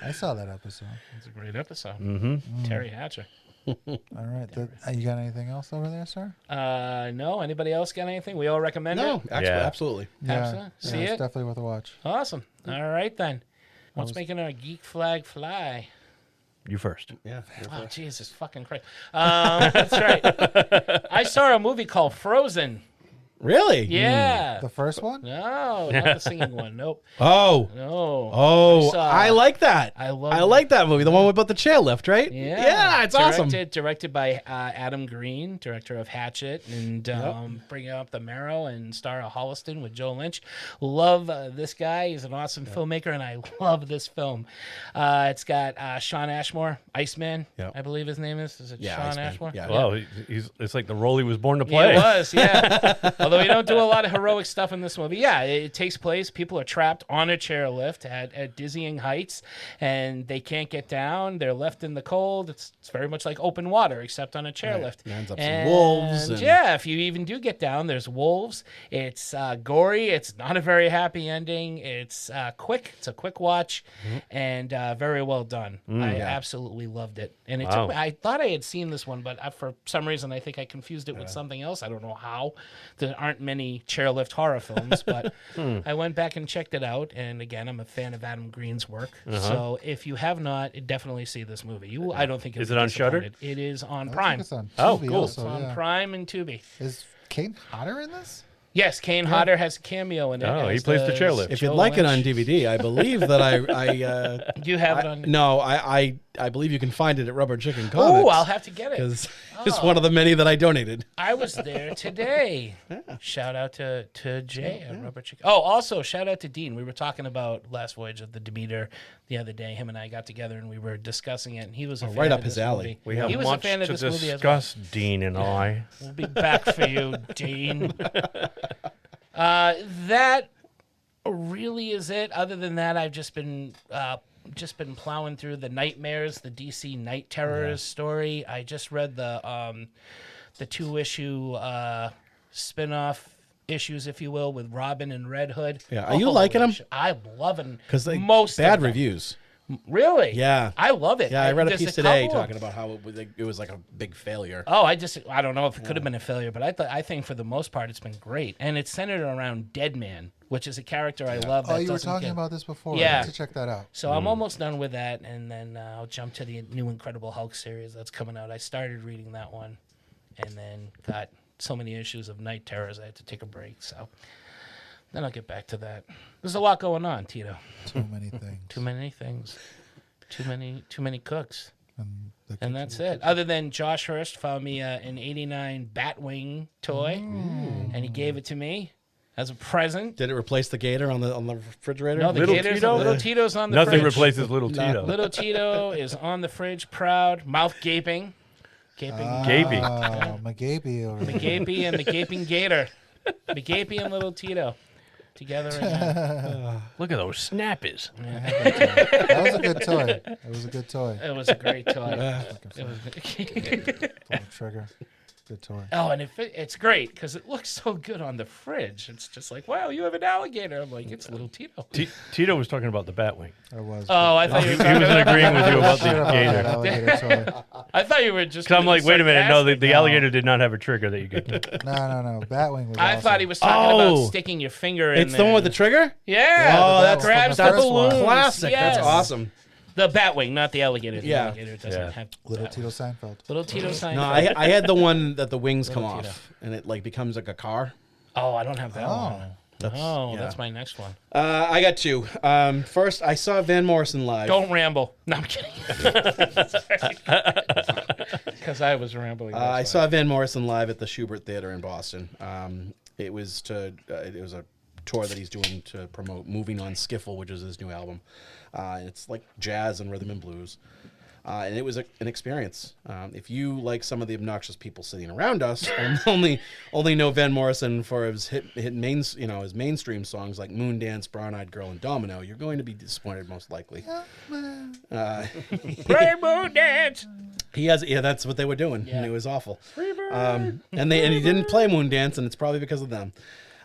I saw that episode. It's a great episode. Mm-hmm. Terry Hatcher. All right. You got anything else over there, sir? No. Anybody else got anything? We all recommend No, it? absolutely. Yeah. See It's it? definitely worth a watch. Awesome. All right, then. What's making our geek flag fly? You first. Yeah. Oh, Jesus fucking Christ. That's right. I saw a movie called Frozen. Really? Yeah. The first one? No, not the singing one. Nope. Oh. No. Oh, I like that. I like that movie. The one about the chairlift, right? Yeah. It's awesome. Directed by Adam Green, director of Hatchet, and bringing up the Marrow and star of Holliston with Joe Lynch. Love this guy. He's an awesome filmmaker, and I love this film. It's got Sean Ashmore, Iceman, I believe his name is. Is it Sean Iceman. Ashmore? Yeah. Well, it's like the role he was born to play. Yeah, it was, yeah. Although we don't do a lot of heroic stuff in this movie. Yeah, it takes place. People are trapped on a chairlift at dizzying heights, and they can't get down. They're left in the cold. It's very much like open water, except on a chairlift. Right. Ends up some wolves. And... yeah, if you even do get down, there's wolves. It's gory. It's not a very happy ending. It's quick. It's a quick watch, and very well done. I absolutely loved it. And it took me, I thought I had seen this one, but for some reason I think I confused it with something else. I don't know how. There aren't many chairlift horror films, but I went back and checked it out. And again, I'm a fan of Adam Green's work. So if you have not, definitely see this movie. I don't think Is it on Shudder? It is on I Prime. think it's on Oh, Tubi cool. also, It's on yeah. Prime and Tubi. Is Kane Hodder in this? Yes, Kane Hodder has a cameo in it. Oh, he as plays the chairlift. If you'd Joe like it on Lynch. DVD, I believe that I Do you have it on? No, I believe you can find it at Rubber Chicken Comics. Oh, I'll have to get it. Because it's one of the many that I donated. I was there today. Shout out to Jay at Rubber Chicken. Oh, also shout out to Dean. We were talking about Last Voyage of the Demeter the other day. Him and I got together and we were discussing it, and he was a fan right of up his this alley. movie. We have he was much a fan of to this movie as well. discuss, Dean and I. We'll be back for you, Dean. That really is it. Other than that, I've just been plowing through the Nightmares, the DC Night Terrors story. I just read the 2-issue spin-off issues, if you will, with Robin and Red Hood. Yeah, are you liking them? I'm loving Because most bad of them. reviews. Really? Yeah. I love it. Yeah, I read a There's piece today couple- talking about how it was like a big failure. Oh, I don't know if it could have been a failure, but I think for the most part it's been great, and it's centered around Deadman, which is a character I love. Oh, that you were doesn't talking get- about this before. Yeah. I have to check that out. So I'm almost done with that, and then I'll jump to the new Incredible Hulk series that's coming out. I started reading that one, and then got so many issues of Night Terrors I had to take a break. So then I'll get back to that. There's a lot going on, Tito. Too many things. Too many things. Too many cooks. And And that's it. Other than Josh Hurst found me an '89 Batwing toy, and he gave it to me as a present. Did it replace the gator on the refrigerator? No, the Little Tito's on the Nothing fridge. replaces Little Tito. Little Tito is on the fridge, proud, mouth gaping. Gaping. Oh, McGapey over there. McGapey and the Gaping Gator. McGapey and Little Tito together. Look at those snappies. That was a good toy. It was a good toy. It was a great toy. Pull the trigger. Good toy. Oh, and it's great because it looks so good on the fridge. It's just like, wow, you have an alligator. I'm like, it's Little Tito. Tito was talking about the Batwing. I was. Oh, I thought you were He wasn't agreeing with you about the gator. Alligator toy. I thought you were just. Because I'm like, wait a minute. No, the sarcastic. alligator did not have a trigger that you could. No. Batwing was I awesome. thought he was talking about sticking your finger in It's the one with the trigger? Yeah. Oh, that that's grabs the first one. balloons. Classic. Yes. That's awesome. The Batwing, not the alligator. The Yeah. alligator doesn't have Little Batwing. Tito Seinfeld. Little Tito Seinfeld. No, I had the one that the wings come Little Tito. off and it like becomes like a car. Oh, I don't have that one. That's That's my next one. I got two. First, I saw Van Morrison live. Don't ramble. No, I'm kidding. Because I was rambling. I saw Van Morrison live at the Schubert Theater in Boston. It was a tour that he's doing to promote Moving on Skiffle, which is his new album. It's like jazz and rhythm and blues. And it was an experience. If you like some of the obnoxious people sitting around us, only know Van Morrison for his his mainstream songs like Moondance, Brown Eyed Girl, and Domino, you're going to be disappointed most likely. Play Moondance. That's what they were doing, and it was awful. And he didn't play Moondance, and it's probably because of them.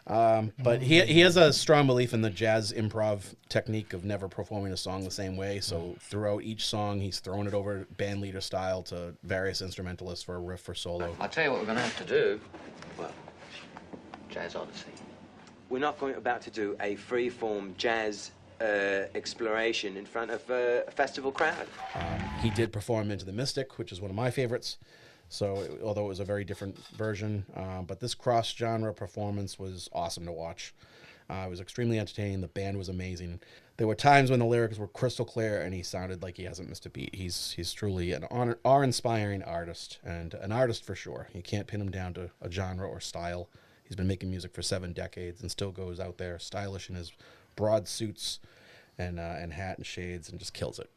But he has a strong belief in the jazz improv technique of never performing a song the same way. So throughout each song, he's thrown it over band leader style to various instrumentalists for a riff or solo. I'll tell you what we're going to have to do. Well, Jazz Odyssey. We're not about to do a free-form jazz exploration in front of a festival crowd. He did perform Into the Mystic, which is one of my favorites. So, although it was a very different version, but this cross-genre performance was awesome to watch. It was extremely entertaining. The band was amazing. There were times when the lyrics were crystal clear, and he sounded like he hasn't missed a beat. He's truly an awe-inspiring artist, and an artist for sure. You can't pin him down to a genre or style. He's been making music for 7 decades and still goes out there stylish in his broad suits and hat and shades and just kills it.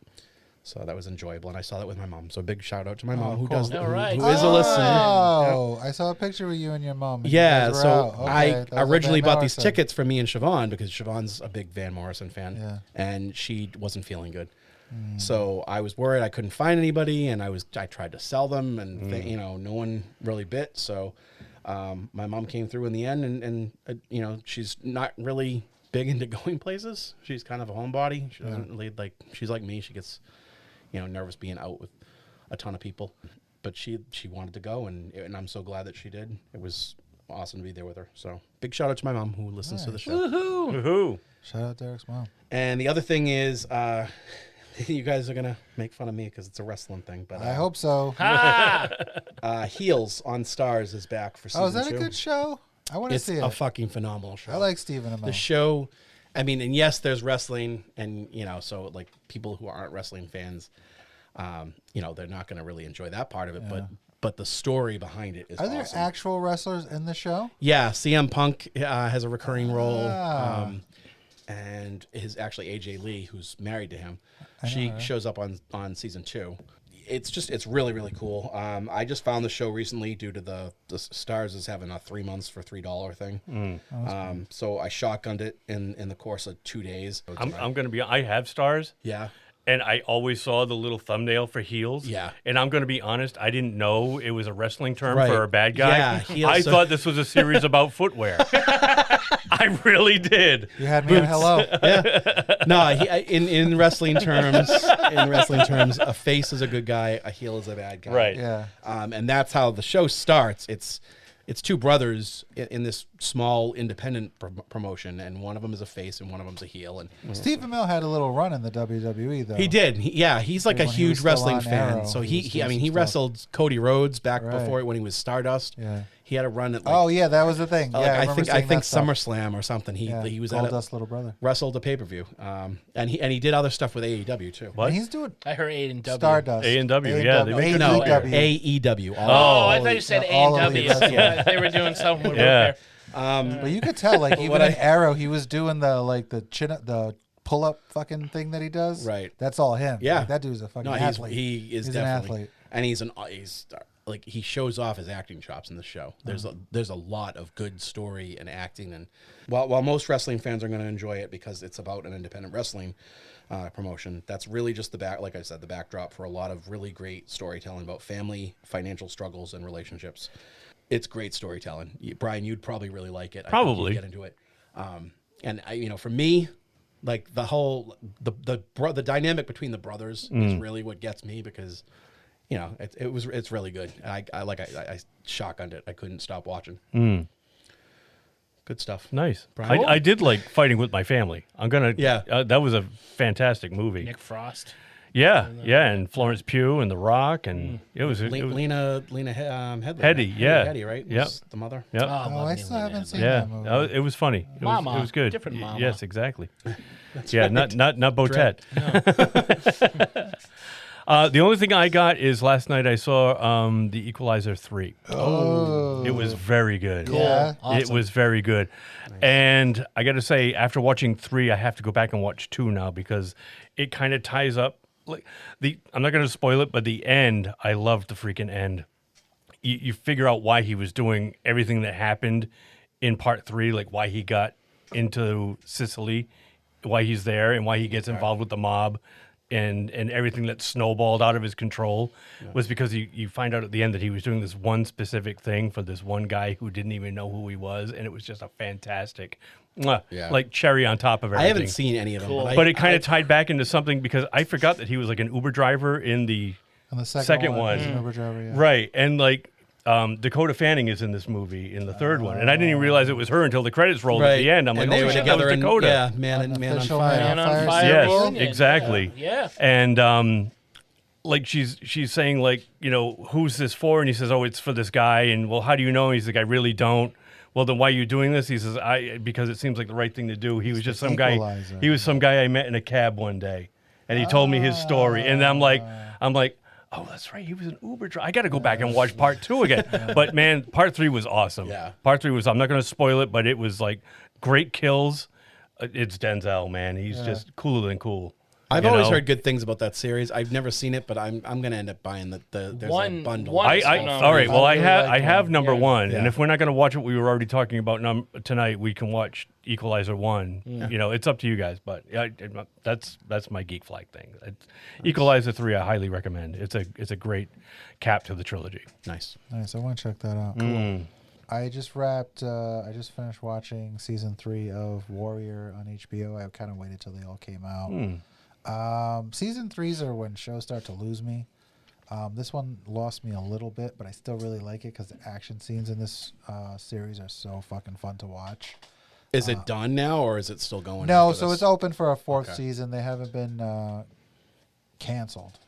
So that was enjoyable, and I saw that with my mom. So a big shout out to my mom, who does, who is a listener. Oh, I saw a picture with you and your mom. And yeah, you guys were so out. Okay, I originally bought these tickets for me and Siobhan because Siobhan's a big Van Morrison fan, and she wasn't feeling good. So I was worried I couldn't find anybody, and I tried to sell them, and no one really bit. So my mom came through in the end, and she's not really big into going places. She's kind of a homebody. She doesn't really she's like me. She gets nervous being out with a ton of people, but she wanted to go, and I'm so glad that she did. It was awesome to be there with her. So big shout out to my mom who listens to the show. Woohoo! Woohoo! Shout out Derek's mom. And the other thing is, you guys are gonna make fun of me because it's a wrestling thing, but I hope so. Heels on Stars is back for season 2. Oh, is that a good show? I want to see it. It's a fucking phenomenal show. I like Stephen Amell. The show, I mean, and yes, there's wrestling, and so like people who aren't wrestling fans, they're not going to really enjoy that part of it. But the story behind it is. Are there awesome. actual wrestlers in the show? Yeah, CM Punk has a recurring role, and his actually AJ Lee, who's married to him, she shows up on season 2. It's really, really cool. I just found the show recently due to the Stars is having a 3 months for $3 thing. So I shotgunned it in the course of 2 days. I'm going to be. I have Stars. Yeah. And I always saw the little thumbnail for heels. Yeah. And I'm going to be honest, I didn't know it was a wrestling term Right. for a bad guy. Yeah, heels I are- thought this was a series about footwear. I really did. You had me at hello. Yeah. No, in wrestling terms, a face is a good guy, a heel is a bad guy. Right. Yeah. And that's how the show starts. It's two brothers in this small independent promotion, and one of them is a face and one of them's a heel. And Steve Amell had a little run in the WWE though. he did. He's like a When he was huge still wrestling on fan. Arrow, So he was doing some he stuff. wrestled Cody Rhodes back Right. before when he was Stardust. Yeah. He had a run at Oh yeah, that was the thing. Yeah, I remember think seeing that stuff. SummerSlam or something. He was at Goldust little brother. wrestled a pay-per-view. And he did other stuff with AEW too. What? And he's doing I heard A&W. Stardust. A&W, yeah, they make No, AEW. AEW. Oh, I thought you said all of A&W. the- yeah. They were doing something with Yeah. there. But you could tell, like even What in Arrow, he was doing the pull-up fucking thing that he does. Right. That's all him. Yeah. Like, that dude's a fucking No, athlete. he is He's definitely an athlete. and he's like he shows off his acting chops in the show. There's a lot of good story and acting, and while most wrestling fans are going to enjoy it because it's about an independent wrestling promotion, that's really just the backdrop for a lot of really great storytelling about family, financial struggles, and relationships. It's great storytelling. Brian, you'd probably really like it. Probably. I think you'd get into it. And for me, like the whole the dynamic between the brothers is really what gets me because it's really good. I shotgunned it. I couldn't stop watching. Good stuff. Nice. Brian? I did like Fighting with My Family. I'm gonna. Yeah. That was a fantastic movie. Nick Frost. Yeah, and Florence Pugh and The Rock, and it was Lena Headey. Heady, yeah. Headey, right? Yep. Was the mother. Yep. Oh, I still haven't seen Yeah, that movie. it was funny. It Mama. was good. Different mama. Yes, exactly. right. not Botet. The only thing I got is last night I saw The Equalizer 3. Oh. It was very good. Yeah. It was very good. Nice. And I got to say, after watching 3, I have to go back and watch 2 now because it kind of ties up like I'm not going to spoil it, but the end, I loved the freaking end. You figure out why he was doing everything that happened in part 3, like why he got into Sicily, why he's there, and why he gets involved with the mob, and everything that snowballed out of his control was because you find out at the end that he was doing this one specific thing for this one guy who didn't even know who he was, and it was just a fantastic, like cherry on top of everything. I haven't seen any of them, but it kind of tied back into something because I forgot that he was like an Uber driver in the second one. he's an Uber driver, yeah. Right, and like Dakota Fanning is in this movie in the third one, and I didn't even realize it was her until the credits rolled at the end. I'm and like, they oh, were shit, together that was Dakota. Man on Fire. Man on Fire. Yes, reunion. exactly. Yeah. And like she's saying like, you know, who's this for? And he says, oh, it's for this guy. And well, how do you know? He's like, I really don't. Well, then why are you doing this? He says, because it seems like the right thing to do. He was just some guy. He was some guy I met in a cab one day, and he told me his story. And I'm like, oh, that's right. He was an Uber driver. I got to go back and watch part 2 again. But man, part 3 was awesome. Yeah. Part 3 was. I'm not going to spoil it, but it was like great kills. It's Denzel, man. He's just cooler than cool. I've always heard good things about that series. I've never seen it, but I'm going to end up buying there's a bundle. All right. Well, I have number 1, and if we're not going to watch what we were already talking about tonight, we can watch Equalizer 1. Yeah. You know, it's up to you guys, but that's my geek flag thing. Equalizer 3, I highly recommend. It's a great cap to the trilogy. Nice. I want to check that out. Cool. I just finished watching season 3 of Warrior on HBO. I kind of waited till they all came out. Season 3s are when shows start to lose me. This one lost me a little bit, but I still really like it because the action scenes in this series are so fucking fun to watch. Is it done now, or is it still going? No, so it's open for a 4th season. They haven't been canceled,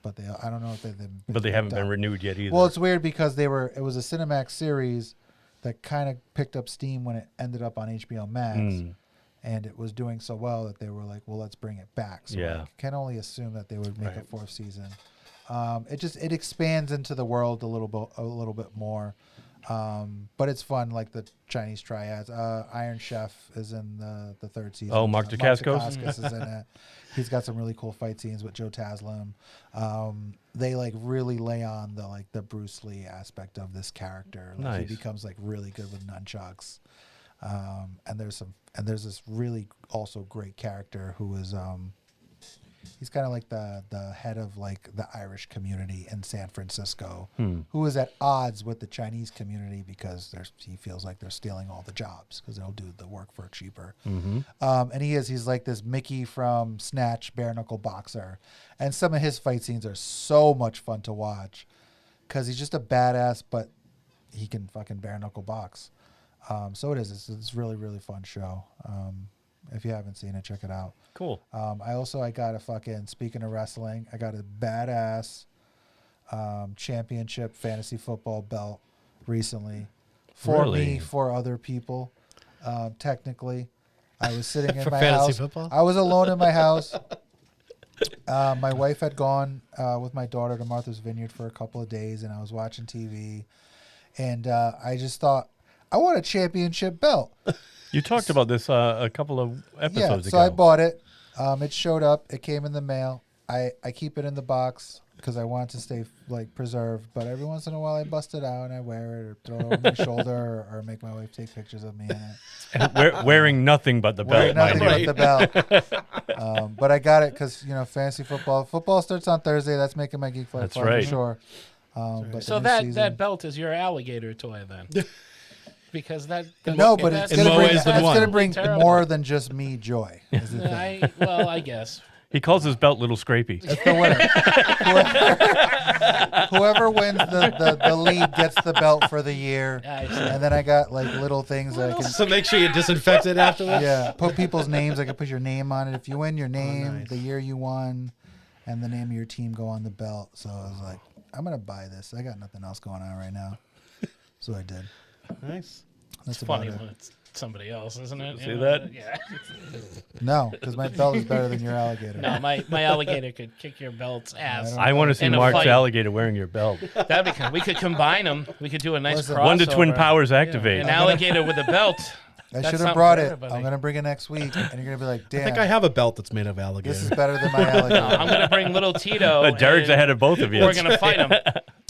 but I don't know if they've been. But they haven't been renewed yet either. Well, it's weird because it was a Cinemax series that kind of picked up steam when it ended up on HBO Max. And it was doing so well that they were like, well, let's bring it back. So I can only assume that they would make a 4th season. It expands into the world a little bit more. But it's fun, like the Chinese triads. Iron Chef is in the 3rd season. Oh, Mark Dacascos? Mark Dacascos is in it. He's got some really cool fight scenes with Joe Taslim. They like really lay on the Bruce Lee aspect of this character. Like, nice. He becomes like really good with nunchucks. And there's this really also great character who is he's kind of like the head of like the Irish community in San Francisco, who is at odds with the Chinese community because he feels like they're stealing all the jobs because they'll do the work for cheaper. And he's like this Mickey from Snatch bare knuckle boxer, and some of his fight scenes are so much fun to watch because he's just a badass, but he can fucking bare knuckle box. So it is. It's really, really fun show. If you haven't seen it, check it out. Cool. I got a fucking, speaking of wrestling, I got a badass championship fantasy football belt recently for me, for other people. Technically, I was sitting in For my fantasy house. football? I was alone in my house. My wife had gone with my daughter to Martha's Vineyard for a couple of days, and I was watching TV, and I just thought, I want a championship belt. You talked about this a couple of episodes ago. So I bought it. It showed up. It came in the mail. I keep it in the box because I want it to stay like preserved. But every once in a while, I bust it out and I wear it or throw it over my shoulder or make my wife take pictures of me in it. Wearing nothing but the belt. Wearing nothing but the belt. But I got it because fantasy football. Football starts on Thursday. That's making my geek flag for sure. But so that belt is your alligator toy then. Because but it's going to bring more than just me joy. I guess. He calls his belt Little Scrapey. That's the winner. Whoever wins the lead gets the belt for the year. And then I got like little things that I can. So make sure you disinfect it afterwards. Yeah, put people's names. I can put your name on it. If you win, your name, the year you won, and the name of your team go on the belt. So I was like, I'm gonna buy this. I got nothing else going on right now, so I did. Nice. That's it's funny when it's somebody else, isn't it? See that? Yeah. No, because my belt is better than your alligator. No, my alligator could kick your belt's ass. I want to see Mark's alligator wearing your belt. That'd be we could combine them. We could do a nice crossover. When do twin powers activate? An alligator with a belt. I That's should have something brought for it. everybody. I'm going to bring it next week, and you're going to be like, damn. I think I have a belt that's made of alligator. This is better than my alligator. No, I'm going to bring little Tito. Derek's and ahead of both of you. We're going to fight him.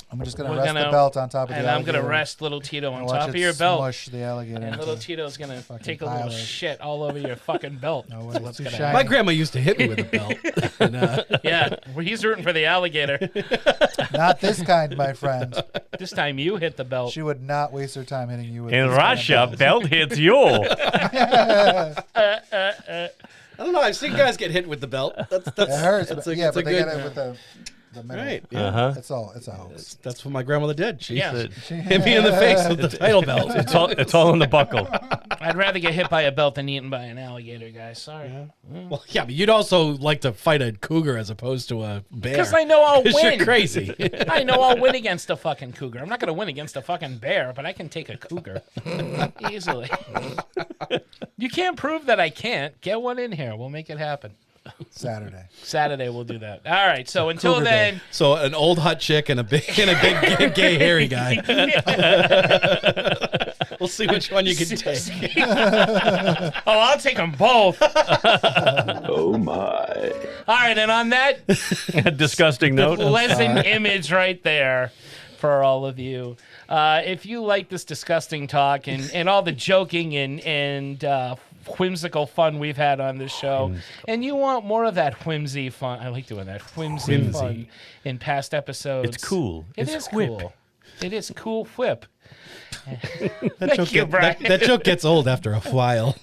I'm just going to rest the belt on top of the And alligator. I'm going to rest little Tito on and top watch of it your belt. smush the alligator. And into little Tito's going to fucking take a little pile of- shit all over your fucking belt. No way, That's it's what's too gonna shiny. happen. My grandma used to hit me with a belt. And, Yeah, well, he's rooting for the alligator. Not this kind, my friend. This time you hit the belt. She would not waste her time hitting you with In this kind of Russia, belt hits you. I don't know. I've seen guys get hit with the belt. That's It hurts, That's but, a, yeah, that's but a they good. get it with the middle. Right. Yeah. Uh-huh. It's a hoax. That's what my grandmother did. She Yeah. hit me in the face with the title belt. It's all in the buckle. I'd rather get hit by a belt than eaten by an alligator, guys. Sorry. Well, yeah, but you'd also like to fight a cougar as opposed to a bear. Because I know I'll 'Cause win. You're crazy. I know I'll win against a fucking cougar. I'm not going to win against a fucking bear, but I can take a cougar easily. You can't prove that I can't. Get one in here. We'll make it happen. Saturday we'll do that. All right. So until Cougar then, Day. So an old hot chick and a big gay hairy guy. We'll see which one you can take. oh, I'll take them both. Oh my. All right, and on that disgusting note, pleasant image right there for all of you. If you like this disgusting talk and all the joking and whimsical fun we've had on this show, and you want more of that whimsy fun, I like doing that whimsy fun in past episodes. It's cool. It It's is whip. cool. It is cool whip. That joke gets old after a while.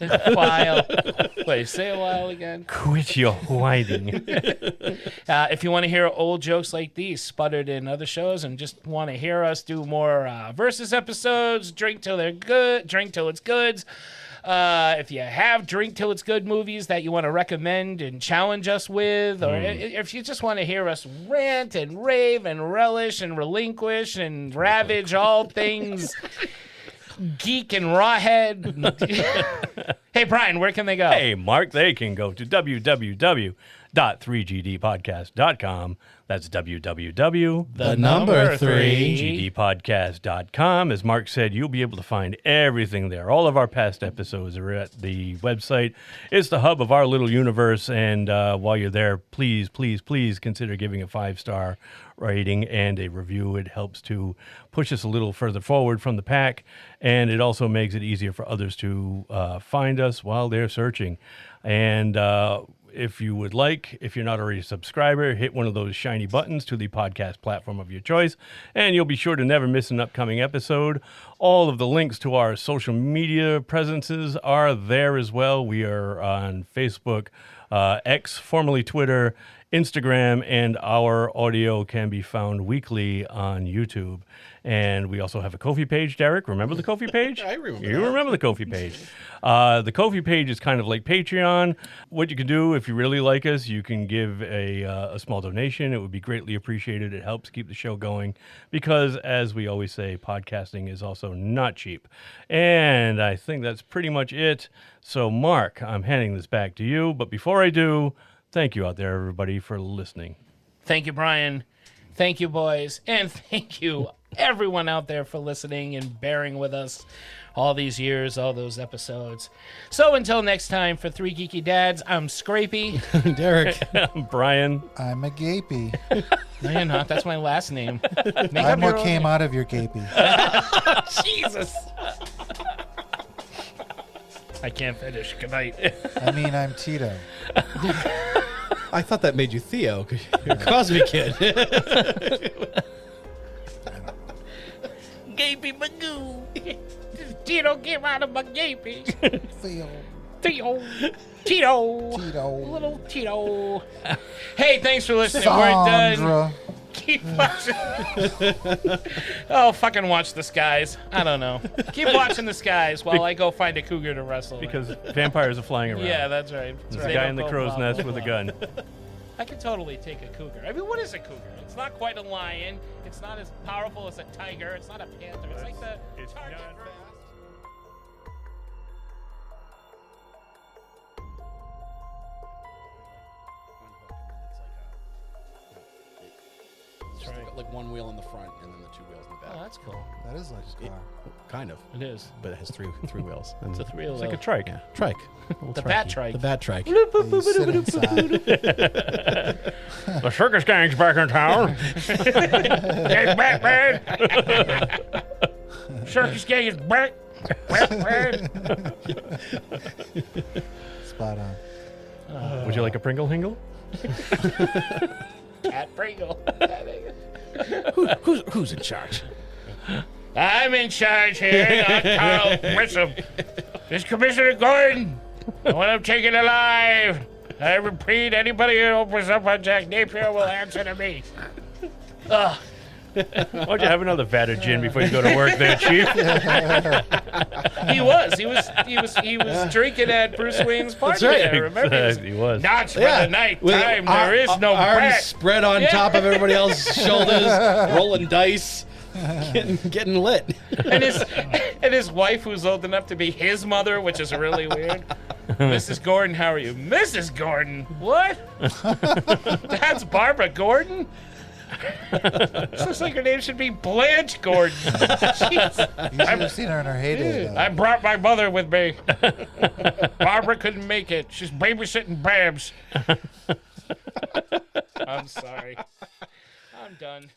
Wait, say a while again. Quit your whining. If you want to hear old jokes like these sputtered in other shows and just want to hear us do more versus episodes, drink till it's good. If you have drink till it's good movies that you want to recommend and challenge us with, or if you just want to hear us rant and rave and relish and relinquish and ravage all things geek and rawhead. Hey, Brian, where can they go? Hey, Mark, they can go to www.3gdpodcast.com. That's www.3gdpodcast.com. As Mark said, you'll be able to find everything there. All of our past episodes are at the website. It's the hub of our little universe, and while you're there, please, please, please consider giving a 5-star rating and a review. It helps to push us a little further forward from the pack, and it also makes it easier for others to find us while they're searching. And if you would like, if you're not already a subscriber, hit one of those shiny buttons to the podcast platform of your choice, and you'll be sure to never miss an upcoming episode. All of the links to our social media presences are there as well. We are on Facebook, X, formerly Twitter, Instagram, and our audio can be found weekly on YouTube. And we also have a Ko-fi page, Derek. Remember the Ko-fi page? I remember You that. remember the Ko-fi page. The Ko-fi page is kind of like Patreon. What you can do, if you really like us, you can give a small donation. It would be greatly appreciated. It helps keep the show going because, as we always say, podcasting is also not cheap. And I think that's pretty much it. So, Mark, I'm handing this back to you. But before I do, thank you out there, everybody, for listening. Thank you, Brian. Thank you, boys. And thank you, everyone out there, for listening and bearing with us all these years, all those episodes. So until next time, for 3 Geeky Dads, I'm Scrapey. Derek. I'm Brian. I'm a gapey. No, you're not. That's my last name. Make I'm up your what own came name. out of your gapey. Jesus. I can't finish. Good night. I mean, I'm Tito. I thought that made you Theo. You're a Cosby kid. Gapey Magoo. Tito came out of my gapey. Theo. Tito. Tito. Little Tito. Hey, thanks for listening. We're done. Sandra. Keep watching. Oh, fucking watch the skies. I don't know. Keep watching the skies while I go find a cougar to wrestle with. Because vampires are flying around. Yeah, that's right. There's a guy in the crow's nest with a gun. I could totally take a cougar. I mean, what is a cougar? It's not quite a lion. It's not as powerful as a tiger. It's not a panther. It's like the target bird. That's right. like one wheel in the front and then the 2 wheels in the back. Oh, that's cool. That is like a car. Kind of. It is. But it has three wheels. It's a 3-wheel. It's like a trike. Yeah. Trike. The bat trike. The bat trike. You sit inside. The circus gang's back in town. Hey, Batman! Circus gang is back. Batman! Spot on. Would you like a Pringle Hingle? Cat Pringle. Who's in charge? I'm in charge here, not Carl Grissom. This Commissioner Gordon. I want him taken alive. I repeat, anybody who opens up on Jack Napier will answer to me. Why don't you have another vat of gin before you go to work there, Chief? He was drinking at Bruce Wayne's party. That's right. There, remember? He was. Not for the night time. There is no arms bat. spread on top of everybody else's shoulders, rolling dice, getting lit. And his wife, who's old enough to be his mother, which is really weird. Mrs. Gordon, how are you? Mrs. Gordon? What? That's Barbara Gordon? This looks like her name should be Blanche Gordon. Jeez. You should have seen her in her heyday, though. I brought my mother with me. Barbara couldn't make it. She's babysitting Babs. I'm sorry. I'm done.